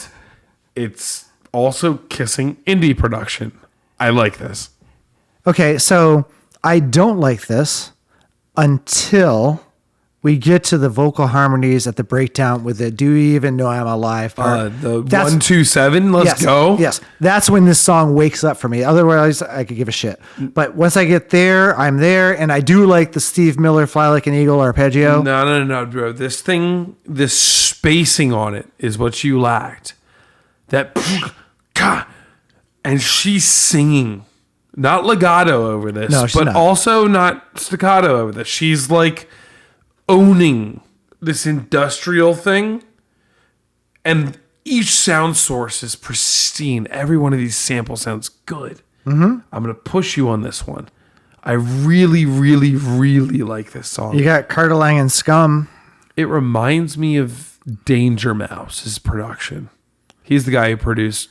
it's also kissing indie production. I like this. Okay. So I don't like this until we get to the vocal harmonies at the breakdown with the "Do You Even Know I'm Alive" part. The That's- 127, let's yes, go. Yes, that's when this song wakes up for me. Otherwise, I could give a shit. But once I get there, I'm there, and I do like the Steve Miller "Fly Like an Eagle" arpeggio. No, bro. This thing, this spacing on it is what you lacked. That, and she's singing, not legato over this, No, she's but not. also not staccato over this. She's like owning this industrial thing, and each sound source is pristine. Every one of these samples sounds good. I'm going to push you on this one. I really, really, really like this song. You got Carter Lang and Scum. It reminds me of Danger Mouse's production. He's the guy who produced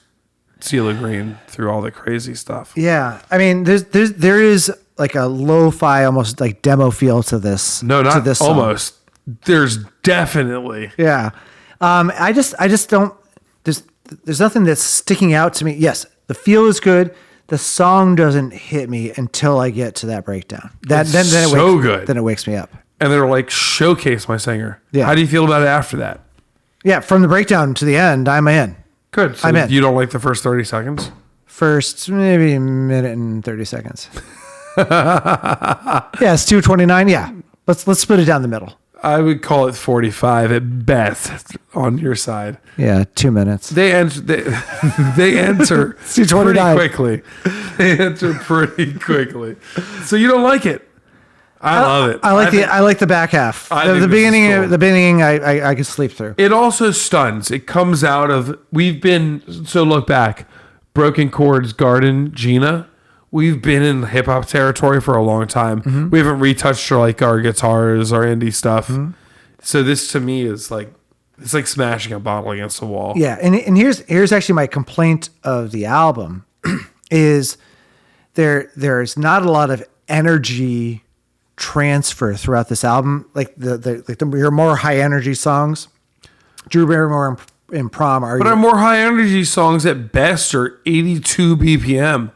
Seal of Green through all the crazy stuff. Yeah, I mean, there is like a lo-fi, almost like demo feel to this. No, to not this song. almost. There's definitely. Yeah, I just don't. There's nothing that's sticking out to me. Yes, the feel is good. The song doesn't hit me until I get to that breakdown. Then it so wakes, good. Then it wakes me up. And they're like, showcase my singer. Yeah. How do you feel about it after that? Yeah, from the breakdown to the end, I'm in. Good. So I'm in. you don't like the first 30 seconds? First, maybe a minute and 30 seconds. Yeah, it's 2:29. Yeah, let's split it down the middle. I would call it 45 at best on your side. Yeah, 2 minutes. They answer. They answer pretty 2:29. quickly. They answer pretty quickly. So you don't like it? I love it. I like the back half. I The think this is beginning, cool. the beginning, I could sleep through. It also stuns. It comes out of look back, Broken Chords, Garden, Gina. We've been in hip hop territory for a long time. Mm-hmm. We haven't retouched our guitars, our indie stuff. Mm-hmm. So this to me is like, it's like smashing a bottle against the wall. Yeah, and here's actually my complaint of the album is there's not a lot of energy transfer throughout this album. Like your more high energy songs, Drew Barrymore and Prom are. But our more high energy songs at best are 82 BPM.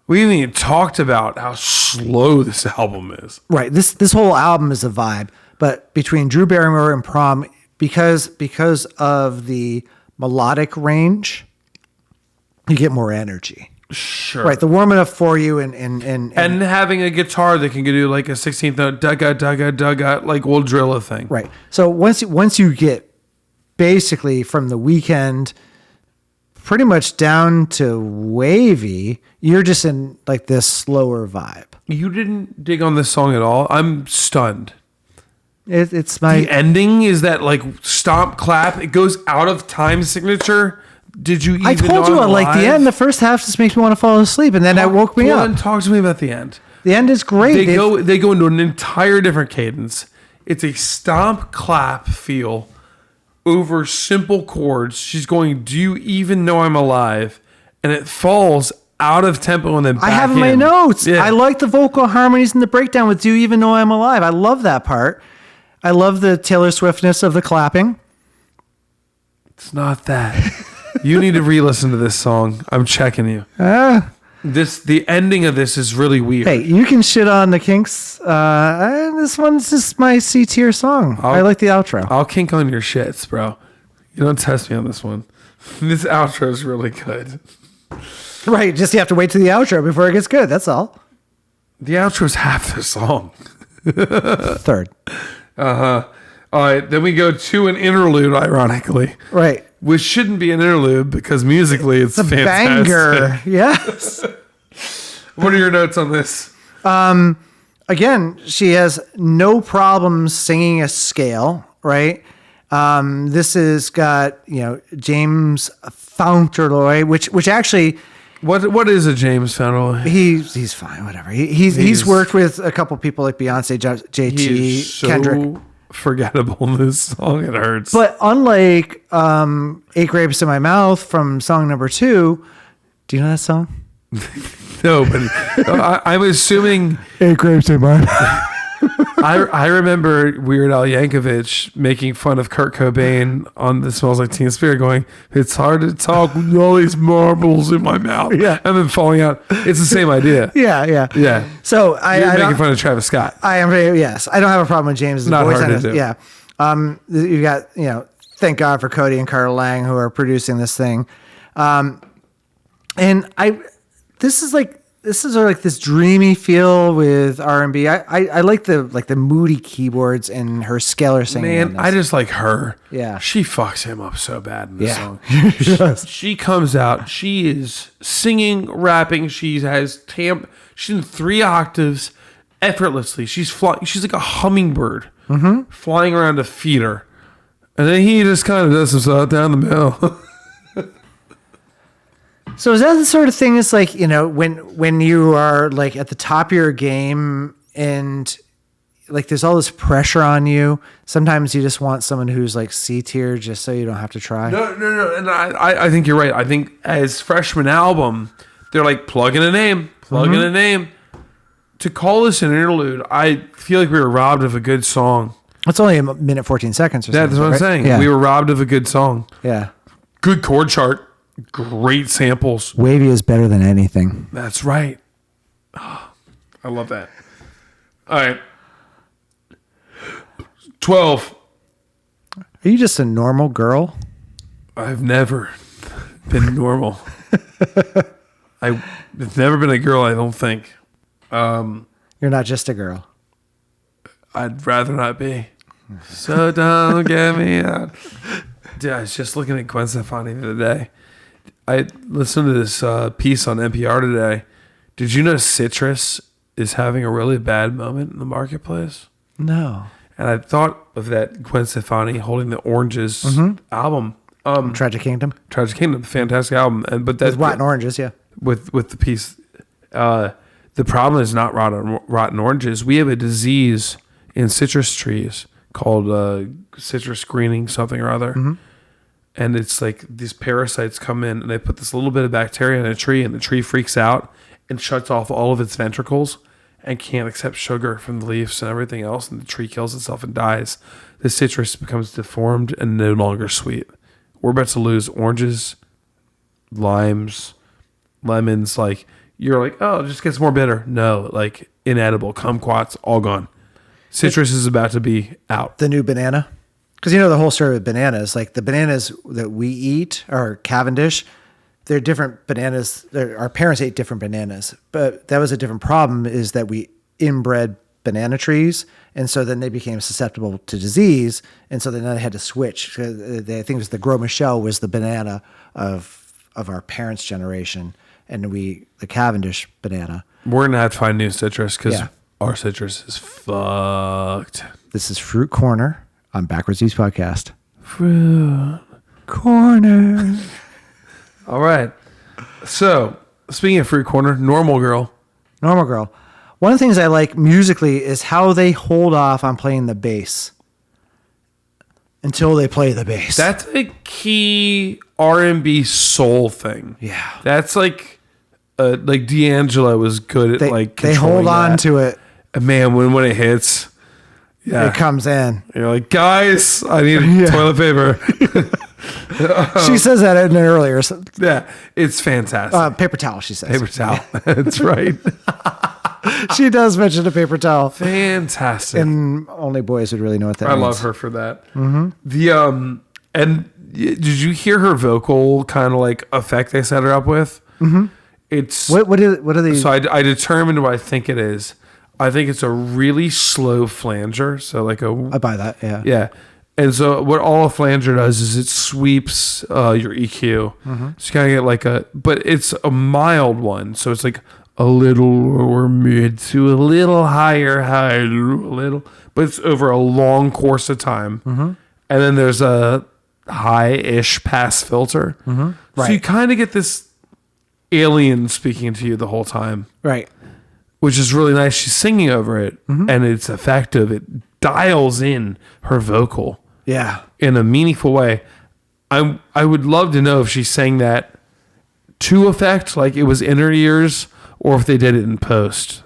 We haven't even talked about how slow this album is. Right. This whole album is a vibe, but between Drew Barrymore and Prom, because of the melodic range, you get more energy. Sure. Right. The Warm Enough For You and having a guitar that can do like a 16th note, dugga, like we'll drill a thing. right. So once you get basically from The Weeknd pretty much down to Wavy, you're just in like this slower vibe. You didn't dig on this song at all. I'm stunned. It's my The ending is that like stomp clap. It goes out of time signature. Did you even I told know you I I'm like the alive? end. The first half just makes me want to fall asleep, and then that woke me Well, up. then talk to me about the end. The end is great. They go into an entire different cadence. It's a stomp clap feel over simple chords. She's going, "Do you even know I'm alive?" And it falls out of tempo and then back I have in my in. notes. Yeah. I like the vocal harmonies in the breakdown with "Do You Even Know I'm Alive." I love that part. I love the Taylor Swiftness of the clapping. It's not that. You need to re-listen to this song. I'm checking you. The ending of this is really weird. Hey, you can shit on the Kinks. This one's just my C tier song. I like the outro. I'll kink on your shits, bro. You don't test me on this one. This outro is really good. Right, just you have to wait to the outro before it gets good. That's all. The outro is half the song. Third. All right, then we go to an interlude, ironically. Right. Which shouldn't be an interlude because musically it's a fantastic. banger. Yes. What are your notes on this? Again, she has no problems singing a scale, right? This has got, James Fauntleroy, which actually... What is a James Fauntleroy? He's fine, whatever. He's worked with a couple people like Beyonce, JT, He's so Kendrick. Forgettable in this song, it hurts. But unlike Eight Grapes in My Mouth from song number 2, do you know that song? No, but I'm assuming 8 Grapes in My Mouth. I remember Weird Al Yankovic making fun of Kurt Cobain on The Smells Like Teen Spirit, going, "It's hard to talk with all these marbles in my mouth," Yeah. and then falling out. It's the same idea. Yeah. So You're making fun of Travis Scott. I am yes. I don't have a problem with James's Not voice. hard to do. Yeah. You got, thank God for Cody and Carter Lang who are producing this thing. This is like this dreamy feel with R&B. I like the moody keyboards and her scalar singing. Man, I just like her. Yeah. She fucks him up so bad in this song. Yes. She comes out. She is singing, rapping. She's in 3 octaves effortlessly. She's flying. She's like a hummingbird flying around to feed her. And then he just kind of does himself down the middle. So is that the sort of thing? It's like, when you are like at the top of your game and like there's all this pressure on you. Sometimes you just want someone who's like C tier just so you don't have to try. No. And I think you're right. I think as freshman album, they're like plug in a name. To call this an interlude, I feel like we were robbed of a good song. It's only a minute 14 seconds or something. That's what I'm saying. Yeah. We were robbed of a good song. Yeah. Good chord chart. Great samples. Wavy is better than anything. That's right. Oh, I love that. All right. 12. Are you just a normal girl? I've never been normal. I've never been a girl, I don't think. You're not just a girl. I'd rather not be. So don't get me out. Dude, I was just looking at Gwen Stefani the other day. I listened to this piece on NPR today. Did you know citrus is having a really bad moment in the marketplace? No. And I thought of that Gwen Stefani holding the Oranges album. Tragic Kingdom. Tragic Kingdom, fantastic album. But that's With rotten oranges, yeah. With the piece. The problem is not rotten oranges. We have a disease in citrus trees called citrus greening something or other. Mm-hmm. And it's like these parasites come in and they put this little bit of bacteria in a tree and the tree freaks out and shuts off all of its ventricles and can't accept sugar from the leaves and everything else. And the tree kills itself and dies. The citrus becomes deformed and no longer sweet. We're about to lose oranges, limes, lemons. Like you're like, oh, it just gets more bitter. No, like inedible, kumquats, all gone. Citrus is about to be out. The new banana. Because the whole story with bananas, like the bananas that we eat are Cavendish. They're different bananas. Our parents ate different bananas, but that was a different problem is that we inbred banana trees. And so then they became susceptible to disease. And so then they had to switch. I think it was the Gros Michel was the banana of our parents' generation. And the Cavendish banana. We're going to have to find new citrus because our citrus is fucked. This is Fruit Corner on Backwards East Podcast. Fruit Corner. All right. So, speaking of Fruit Corner, Normal Girl. Normal Girl. One of the things I like musically is how they hold off on playing the bass until they play the bass. That's a key R&B soul thing. Yeah. That's like D'Angelo was good at they hold on to it. And man, when it hits, it comes in. You're like, guys, I need toilet paper. She says that in an earlier Yeah, it's fantastic. paper towel. She says Paper towel. That's right. she does mention a paper towel, Fantastic. and only boys would really know what that I means. love her for that. The and did you hear her vocal kind of like effect they set her up with? It's What are these? so I determined what I think it is. I think it's a really slow flanger. So like I buy that. Yeah. yeah. And so what all a flanger does is it sweeps your EQ. So you kind of get like but it's a mild one. So it's like a little lower mid to a little higher, a little, but it's over a long course of time. And then there's a high-ish pass filter. So Right. you kind of get this alien speaking to you the whole time, Right. which is really nice. She's singing over it, and it's effective. It dials in her vocal Yeah. in a meaningful way. I would love to know if she sang that to effect, like it was in her ears, or if they did it in post.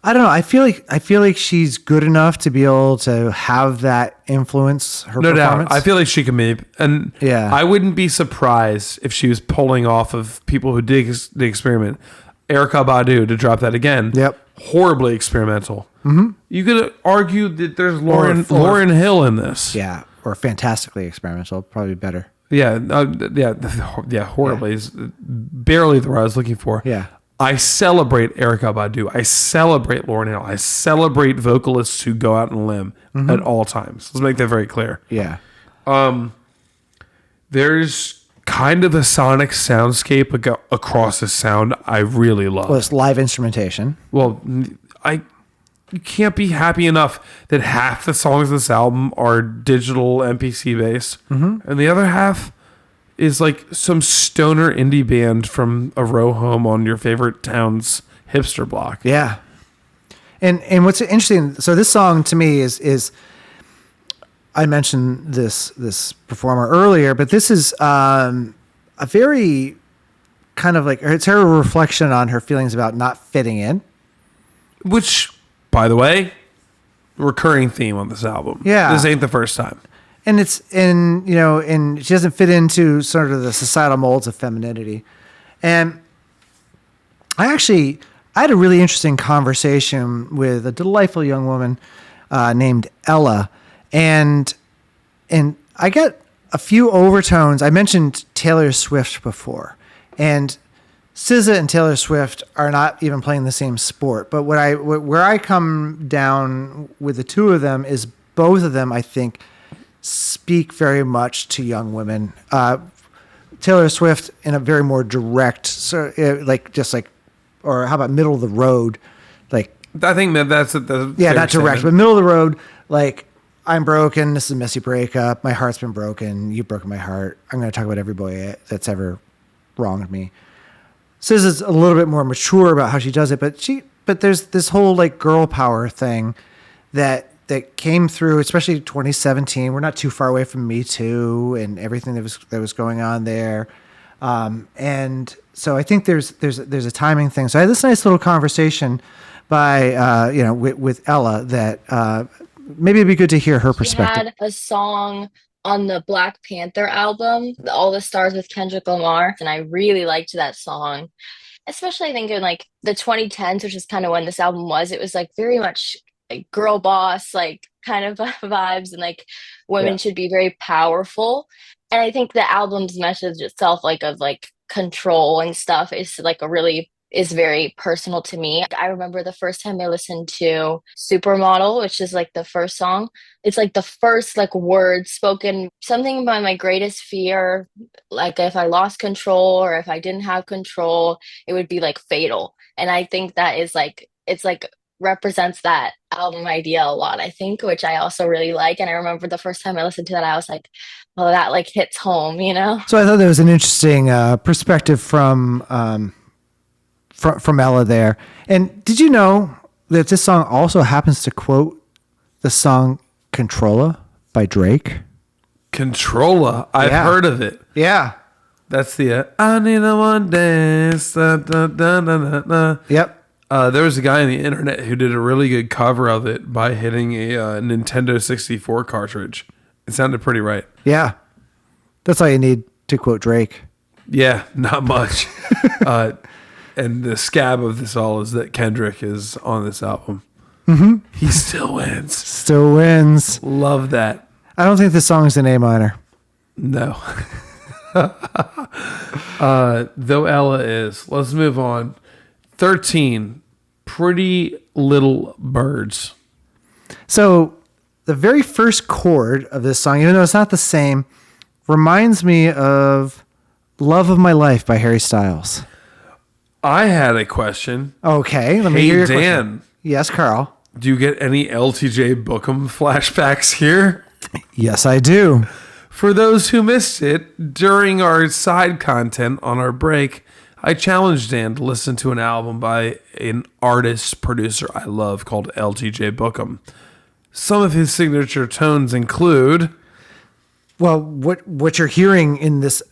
I don't know. I feel like she's good enough to be able to have that influence her No performance. doubt. I feel like she can maybe, and Yeah. I wouldn't be surprised if she was pulling off of people who did the experiment. Erykah Badu, to drop that again. Yep. Horribly experimental. You could argue that there's Lauren Or- Hill in this. Yeah, or fantastically experimental, probably better. Yeah, horribly is barely the word I was looking for. Yeah. I celebrate Erykah Badu. I celebrate Lauryn Hill. I celebrate vocalists who go out on a limb at all times. Let's make that very clear. Yeah. There's kind of a sonic soundscape across the sound I really love. Well, it's live instrumentation. Well, you can't be happy enough that half the songs of this album are digital MPC based, and the other half is like some stoner indie band from a row home on your favorite town's hipster block. Yeah. And what's interesting, so this song to me is I mentioned this performer earlier, but this is a very kind of like, it's her reflection on her feelings about not fitting in. Which, by the way, recurring theme on this album. Yeah. This ain't the first time. And and she doesn't fit into sort of the societal molds of femininity. And I had a really interesting conversation with a delightful young woman named Ella. And I got a few overtones. I mentioned Taylor Swift before. And SZA and Taylor Swift are not even playing the same sport. But where I come down with the two of them is both of them, I think, speak very much to young women. Taylor Swift in a very more direct, or how about middle of the road, like I think that's the not direct, but middle of the road, like I'm broken. This is a messy breakup. My heart's been broken. You've broken my heart. I'm going to talk about every boy that's ever wronged me. SZA's a little bit more mature about how she does it, but there's this whole like girl power thing that came through, especially 2017. We're not too far away from Me Too and everything that was going on there. And so I think there's a timing thing. So I had this nice little conversation with Ella that maybe it'd be good to hear her perspective. She had a song on the Black Panther album, All the Stars with Kendrick Lamar, and I really liked that song. Especially I think in like the 2010s, which is kind of when this album was, it was like very much like girl boss, like kind of vibes, and like women should be very powerful. And I think the album's message itself, like of like control and stuff, is very personal to me. I remember the first time I listened to Supermodel, which is like the first song. It's like the first like word spoken, something about my greatest fear. Like if I lost control or if I didn't have control, it would be like fatal. And I think that is like, it's like represents that album idea a lot, I think, which I also really like. And I remember the first time I listened to that, I was like, well, that like hits home, you know? So I thought that was an interesting perspective from Ella there. And did you know that this song also happens to quote the song Controlla by Drake? Controlla. I've heard of it. Yeah. That's the I need a one dance. Da, da, da, da, da. Yep. There was a guy on the internet who did a really good cover of it by hitting a Nintendo 64 cartridge. It sounded pretty right. Yeah. That's all you need to quote Drake. Yeah, not much. And the scab of this all is that Kendrick is on this album. Mm-hmm. He still wins. Still wins. Love that. I don't think the song's in A minor. No. Though Ella is. Let's move on. 13. Pretty Little Birds. So the very first chord of this song, even though it's not the same, reminds me of Love of My Life by Harry Styles. I had a question. Okay, let me Hey, hear your Dan. question. Yes, Carl. Do you get any LTJ Bookham flashbacks here? Yes, I do. For those who missed it, during our side content on our break, I challenged Dan to listen to an album by an artist producer I love called LTJ Bookham. Some of his signature tones include, Well, what you're hearing in this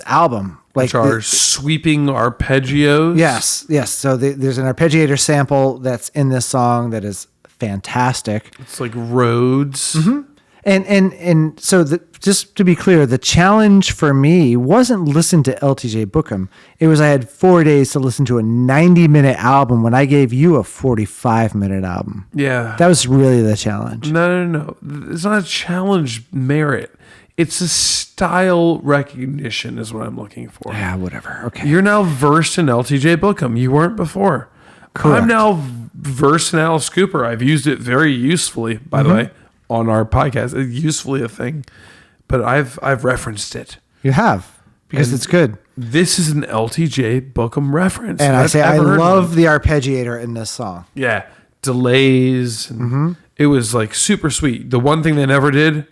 album, like which are sweeping arpeggios. yes. So there's an arpeggiator sample that's in this song that is fantastic. It's like Rhodes. Mm-hmm. And so just to be clear, the challenge for me wasn't listen to LTJ Bookham. It was I had 4 days to listen to a 90-minute album when I gave you a 45-minute album. Yeah. That was really the challenge. No. It's not a challenge merit. It's a style recognition is what I'm looking for. Yeah, whatever. Okay. You're now versed in LTJ Bookham. You weren't before. Correct. I'm now versed in Alice Cooper. I've used it very usefully, by the way, on our podcast. It's usefully a thing, but I've referenced it. You have, because it's good. This is an LTJ Bookham reference. And I've I ever heard love one. the arpeggiator in this song. Yeah, delays. And It was like super sweet. The one thing they never did,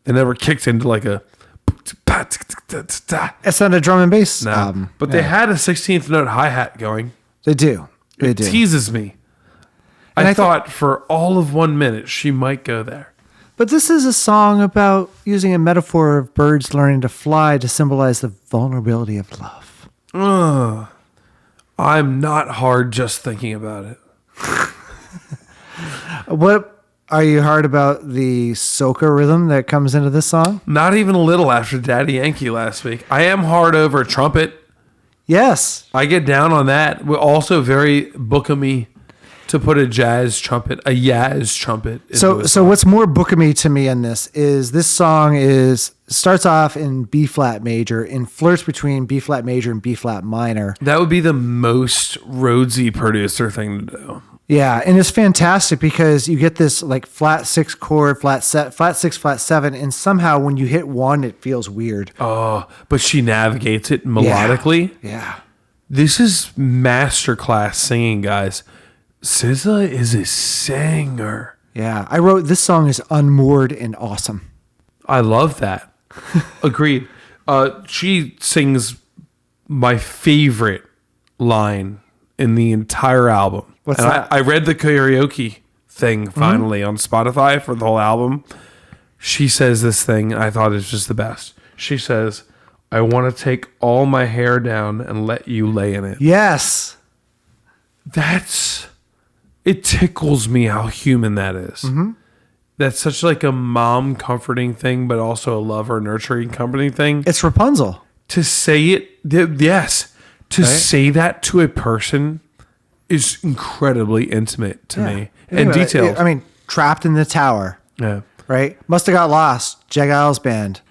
they never kicked into like a. It's not a drum and bass No, album. but they had a 16th note hi-hat going. They do. They It do. teases me. And I I thought for all of 1 minute she might go there. But this is a song about using a metaphor of birds learning to fly to symbolize the vulnerability of love. I'm not hard just thinking about it. What are you hard about the soca rhythm that comes into this song? Not even a little after Daddy Yankee last week. I am hard over trumpet. Yes. I get down on that. We're also very Bookham-y to put a yaz trumpet into So a so what's more bookamy to me in this song starts off in B flat major and flirts between B flat major and B flat minor. That would be the most Rhodesy producer thing to do. Yeah, and it's fantastic because you get this like flat 6 chord, flat 6, flat 7, and somehow when you hit 1 it feels weird. Oh, but she navigates it melodically. Yeah. This is masterclass singing, guys. SZA is a singer. Yeah. I wrote this song is unmoored and awesome. I love that. Agreed. She sings my favorite line in the entire album. What's and that? I read the karaoke thing finally on Spotify for the whole album. She says this thing, and I thought it's just the best. She says, I want to take all my hair down and let you lay in it. Yes. It tickles me how human that is. That's such like a mom comforting thing, but also a lover nurturing comforting thing. It's Rapunzel. To say it, yes, to say that to a person is incredibly intimate to me and detailed. I mean, trapped in the tower, Yeah. right? Must have got lost. Jag Giles band,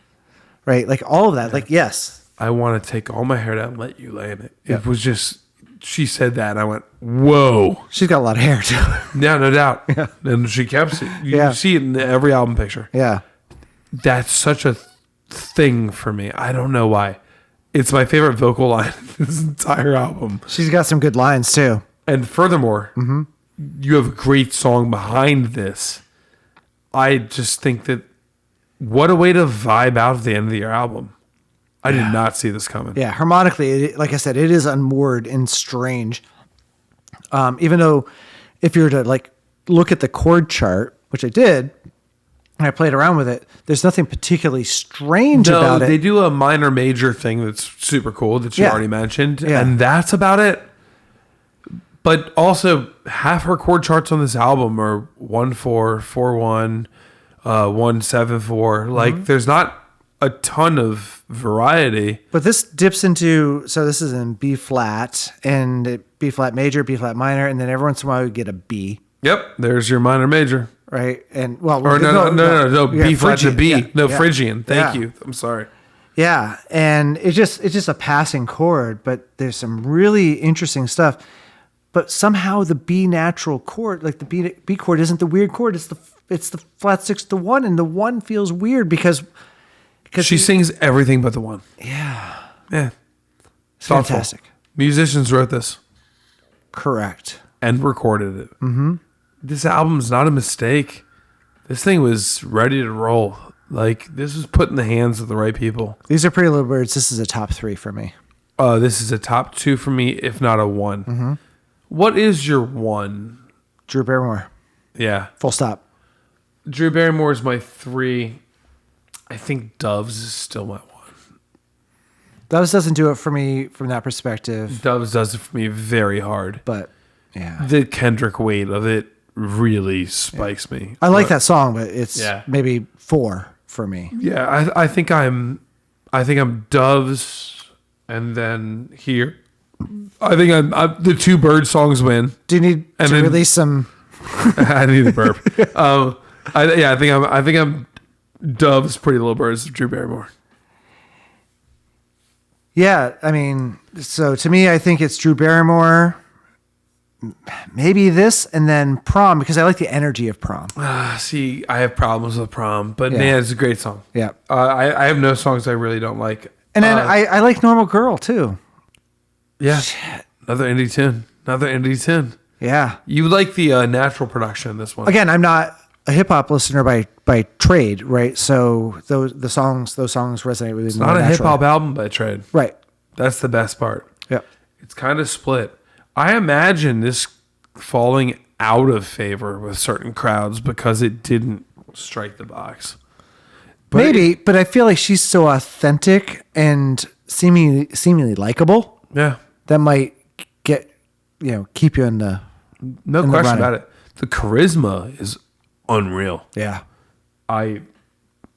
right? Like all of that. Like, yes. I want to take all my hair down and let you lay in it. It was just, she said that and I went, whoa. She's got a lot of hair too. Yeah, no doubt. And she kept it. You see it in every album picture. Yeah. That's such a thing for me. I don't know why. It's my favorite vocal line in this entire album. She's got some good lines too. And furthermore, you have a great song behind this. I just think that what a way to vibe out at the end of your album. I did not see this coming. Yeah. Harmonically, like I said, it is unmoored and strange. Even though if you were to like look at the chord chart, which I did, and I played around with it, there's nothing particularly strange about it. They do a minor major thing that's super cool that you already mentioned. Yeah. And that's about it. But also, half her chord charts on this album are 1-4, 4-1, 1-7-4. Like, there's not a ton of variety. But this dips into, so this is in B flat and B flat major, B flat minor, and then every once in a while we get a B, Yep, there's your minor major. right? And well, Or no, we got B flat to Phrygian. B. Yeah, No, yeah. Phrygian. Thank Yeah. you. I'm sorry. Yeah, and it's just a passing chord, but there's some really interesting stuff. But somehow the B natural chord, like the B chord, isn't the weird chord. It's the flat 6 to 1, and the 1 feels weird because She sings everything but the one. yeah, Yeah. it's Thoughtful. fantastic. Musicians wrote this Correct. and recorded it. Mm-hmm. This album's not a mistake. This thing was ready to roll. Like, this was put in the hands of the right people. These are Pretty Little Birds. This is a top 3 for me. This is a top 2 for me, if not a 1. Mm-hmm. What is your 1? Drew Barrymore. Yeah. Full stop. Drew Barrymore is my 3. I think Doves is still my 1. Doves doesn't do it for me from that perspective, Doves does it for me very hard. but yeah. The Kendrick weight of it really spikes me. I like that song, but it's Yeah. maybe 4 for me. Yeah, I think I'm Doves, and then here, I think I'm the 2 Bird songs win. Do you need And to then- release some? I need the burp. I think I'm Doves, Pretty Little Birds, Drew Barrymore. Yeah, I mean, so to me, I think it's Drew Barrymore, maybe this, and then Prom, because I like the energy of Prom. See, I have problems with Prom, but Yeah. man, it's a great song. Yeah. I have no songs I really don't like. And then I like Normal Girl, too. Yeah, another indie tune. Yeah. You like the natural production in this one. Again, I'm not a hip hop listener by trade, right? So those songs resonate with me. It's not a hip hop album by trade. Right. That's the best part. Yeah. It's kind of split. I imagine this falling out of favor with certain crowds because it didn't strike the box. But Maybe, but I feel like she's so authentic and seemingly likable yeah, that might get, keep you in the no in the question running. about it. The charisma is unreal. yeah. I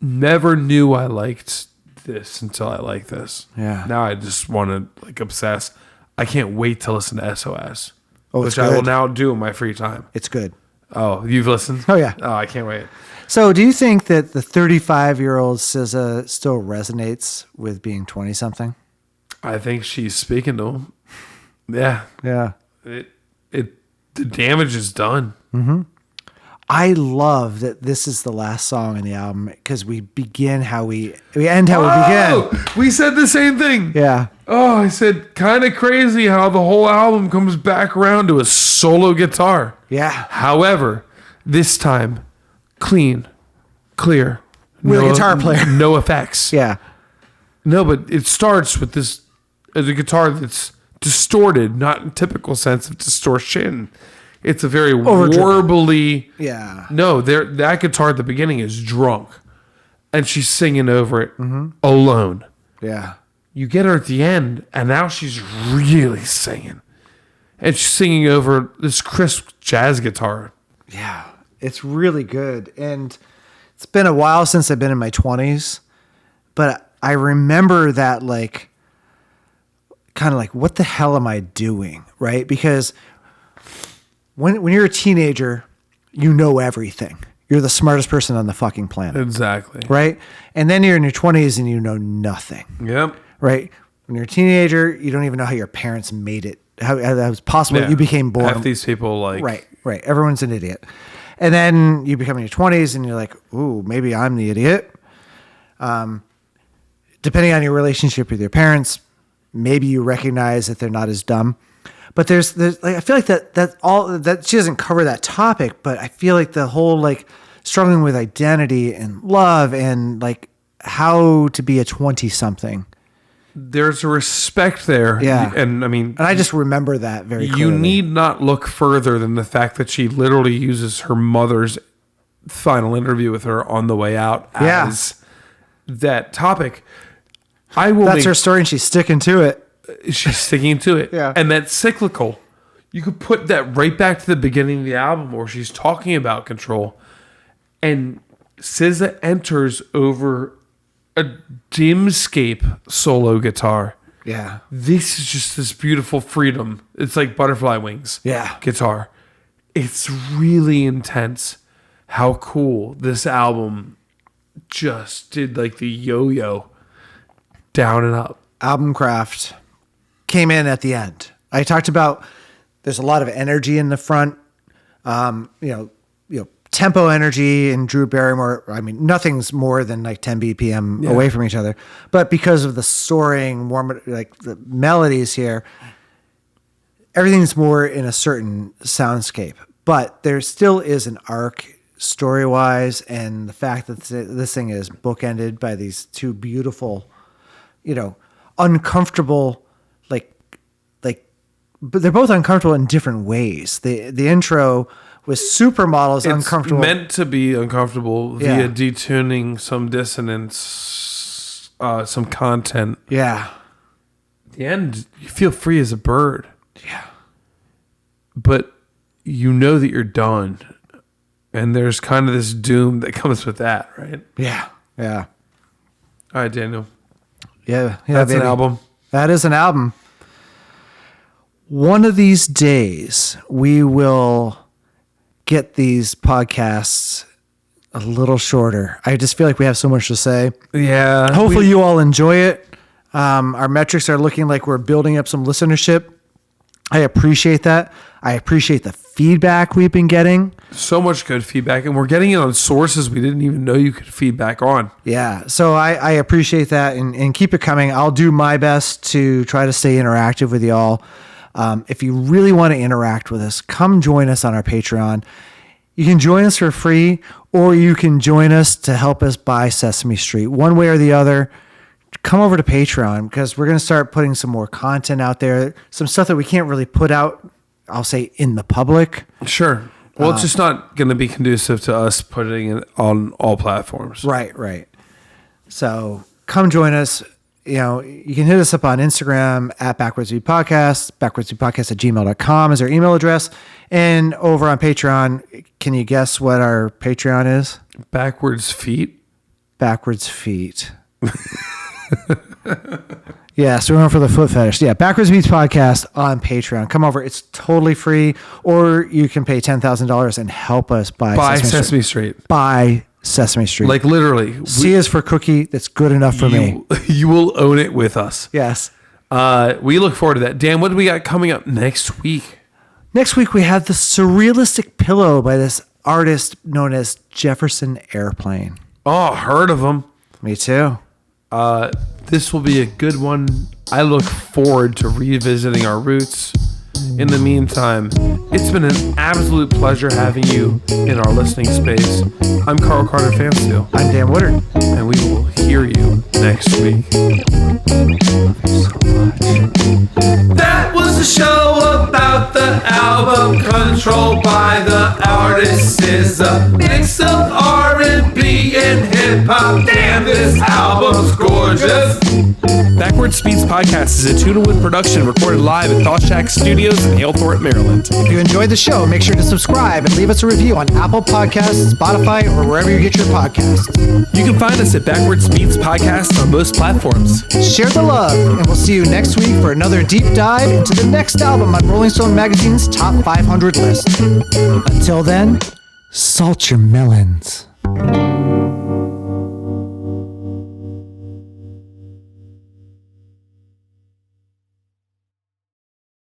never knew I liked this until I like this. Yeah. Now I just want to obsess. I can't wait to listen to SOS, Oh, it's which I will good. now do in my free time. It's good. Oh, you've listened? Oh, yeah. Oh, I can't wait. So, do you think that the 35-year-old SZA still resonates with being 20-something? I think she's speaking to him. Yeah. Yeah. The damage is done. I love that this is the last song in the album because we begin how we end how we begin. Oh, we said the same thing. Yeah. Oh, I said kind of crazy how the whole album comes back around to a solo guitar. Yeah. However, this time, clean, clear. With a guitar player. No effects. Yeah. No, but it starts with this as a guitar that's distorted, not in typical sense of distortion. It's a very Overdriven. warbly. Yeah. No, that guitar at the beginning is drunk, and she's singing over it alone. Yeah. You get her at the end, and now she's really singing, and she's singing over this crisp jazz guitar. Yeah. It's really good. And it's been a while since I've been in my 20s, but I remember that kind of like, what the hell am I doing? Right? Because when you're a teenager, you know everything. You're the smartest person on the fucking planet. Exactly. Right? And then you're in your 20s and you know nothing. Yep. Right? When you're a teenager, you don't even know how your parents made it. How that was possible that you became born. Half these people Right. Everyone's an idiot. And then you become in your 20s and you're like, ooh, maybe I'm the idiot. Depending on your relationship with your parents, maybe you recognize that they're not as dumb. But there's I feel like that she doesn't cover that topic, but I feel like the whole struggling with identity and love and how to be a 20-something. There's a respect there. Yeah. And I mean, And I just remember that very clearly. you need not look further than the fact that she literally uses her mother's final interview with her on the way out as that topic. That's her story and she's sticking to it. She's sticking to it. Yeah. And that's cyclical. You could put that right back to the beginning of the album where she's talking about control. And SZA enters over a dreamscape solo guitar. Yeah. This is just this beautiful freedom. It's like butterfly wings. Yeah. Guitar. It's really intense how cool this album just did, like the yo-yo down and up. Album craft came in at the end. I talked about there's a lot of energy in the front, tempo energy and Drew Barrymore. I mean, nothing's more than like 10 BPM away from each other. But because of the soaring, warm, like the melodies here, everything's more in a certain soundscape. But there still is an arc story-wise, and the fact that this thing is bookended by these two beautiful, uncomfortable, but they're both uncomfortable in different ways. The intro with supermodels uncomfortable. Meant to be uncomfortable via detuning some dissonance, some content. Yeah. At the end, you feel free as a bird. Yeah. But you know that you're done. And there's kind of this doom that comes with that, right? Yeah. Yeah. All right, Daniel. Yeah. That's an album. That is an album. One of these days, we will get these podcasts a little shorter. I just feel like we have so much to say. Yeah. Hopefully you all enjoy it. Our metrics are looking like we're building up some listenership. I appreciate that. I appreciate the feedback we've been getting. So much good feedback, and we're getting it on sources we didn't even know you could feedback on. Yeah, so I appreciate that, and keep it coming. I'll do my best to try to stay interactive with y'all. If you really want to interact with us, come join us on our Patreon. You can join us for free, or you can join us to help us buy Sesame Street. One way or the other, come over to Patreon, because we're going to start putting some more content out there, some stuff that we can't really put out, I'll say, in the public. Sure. Well, it's just not going to be conducive to us putting it on all platforms. Right. So come join us. You can hit us up on Instagram at backwardsbeatpodcast, backwardsbeatpodcast@gmail.com is our email address. And over on Patreon, can you guess what our Patreon is? Backwards feet. Backwards feet. Yeah, so we're going for the foot fetish. Yeah, Backwards Beats Podcast on Patreon. Come over. It's totally free. Or you can pay $10,000 and help us buy Sesame Street. Buy Sesame Street. Like literally. C is for cookie. That's good enough for me. You will own it with us. Yes. We look forward to that. Dan, what do we got coming up next week? Next week, we have the Surrealistic Pillow by this artist known as Jefferson Airplane. Oh, heard of him. Me too. This will be a good one. I look forward to revisiting our roots. In the meantime, it's been an absolute pleasure having you in our listening space. I'm Carl Carter Fansteel. I'm Dan Woodard. And we will hear you next week. That was a show about the album controlled by the artist. Is a mix of R&B and hip-hop. Damn, this album's gorgeous. Backwards Beats Podcast is a Tunawood production recorded live at Thought Shack Studios in Halethorpe, Maryland. If you enjoyed the show, make sure to subscribe and leave us a review on Apple Podcasts, Spotify, or wherever you get your podcasts. You can find us at Backwards Beats Podcast on most platforms. Share the love, and we'll see you next week for another deep dive into the next album on Rolling Stone Magazine's Top 500 list. Until then, salt your melons.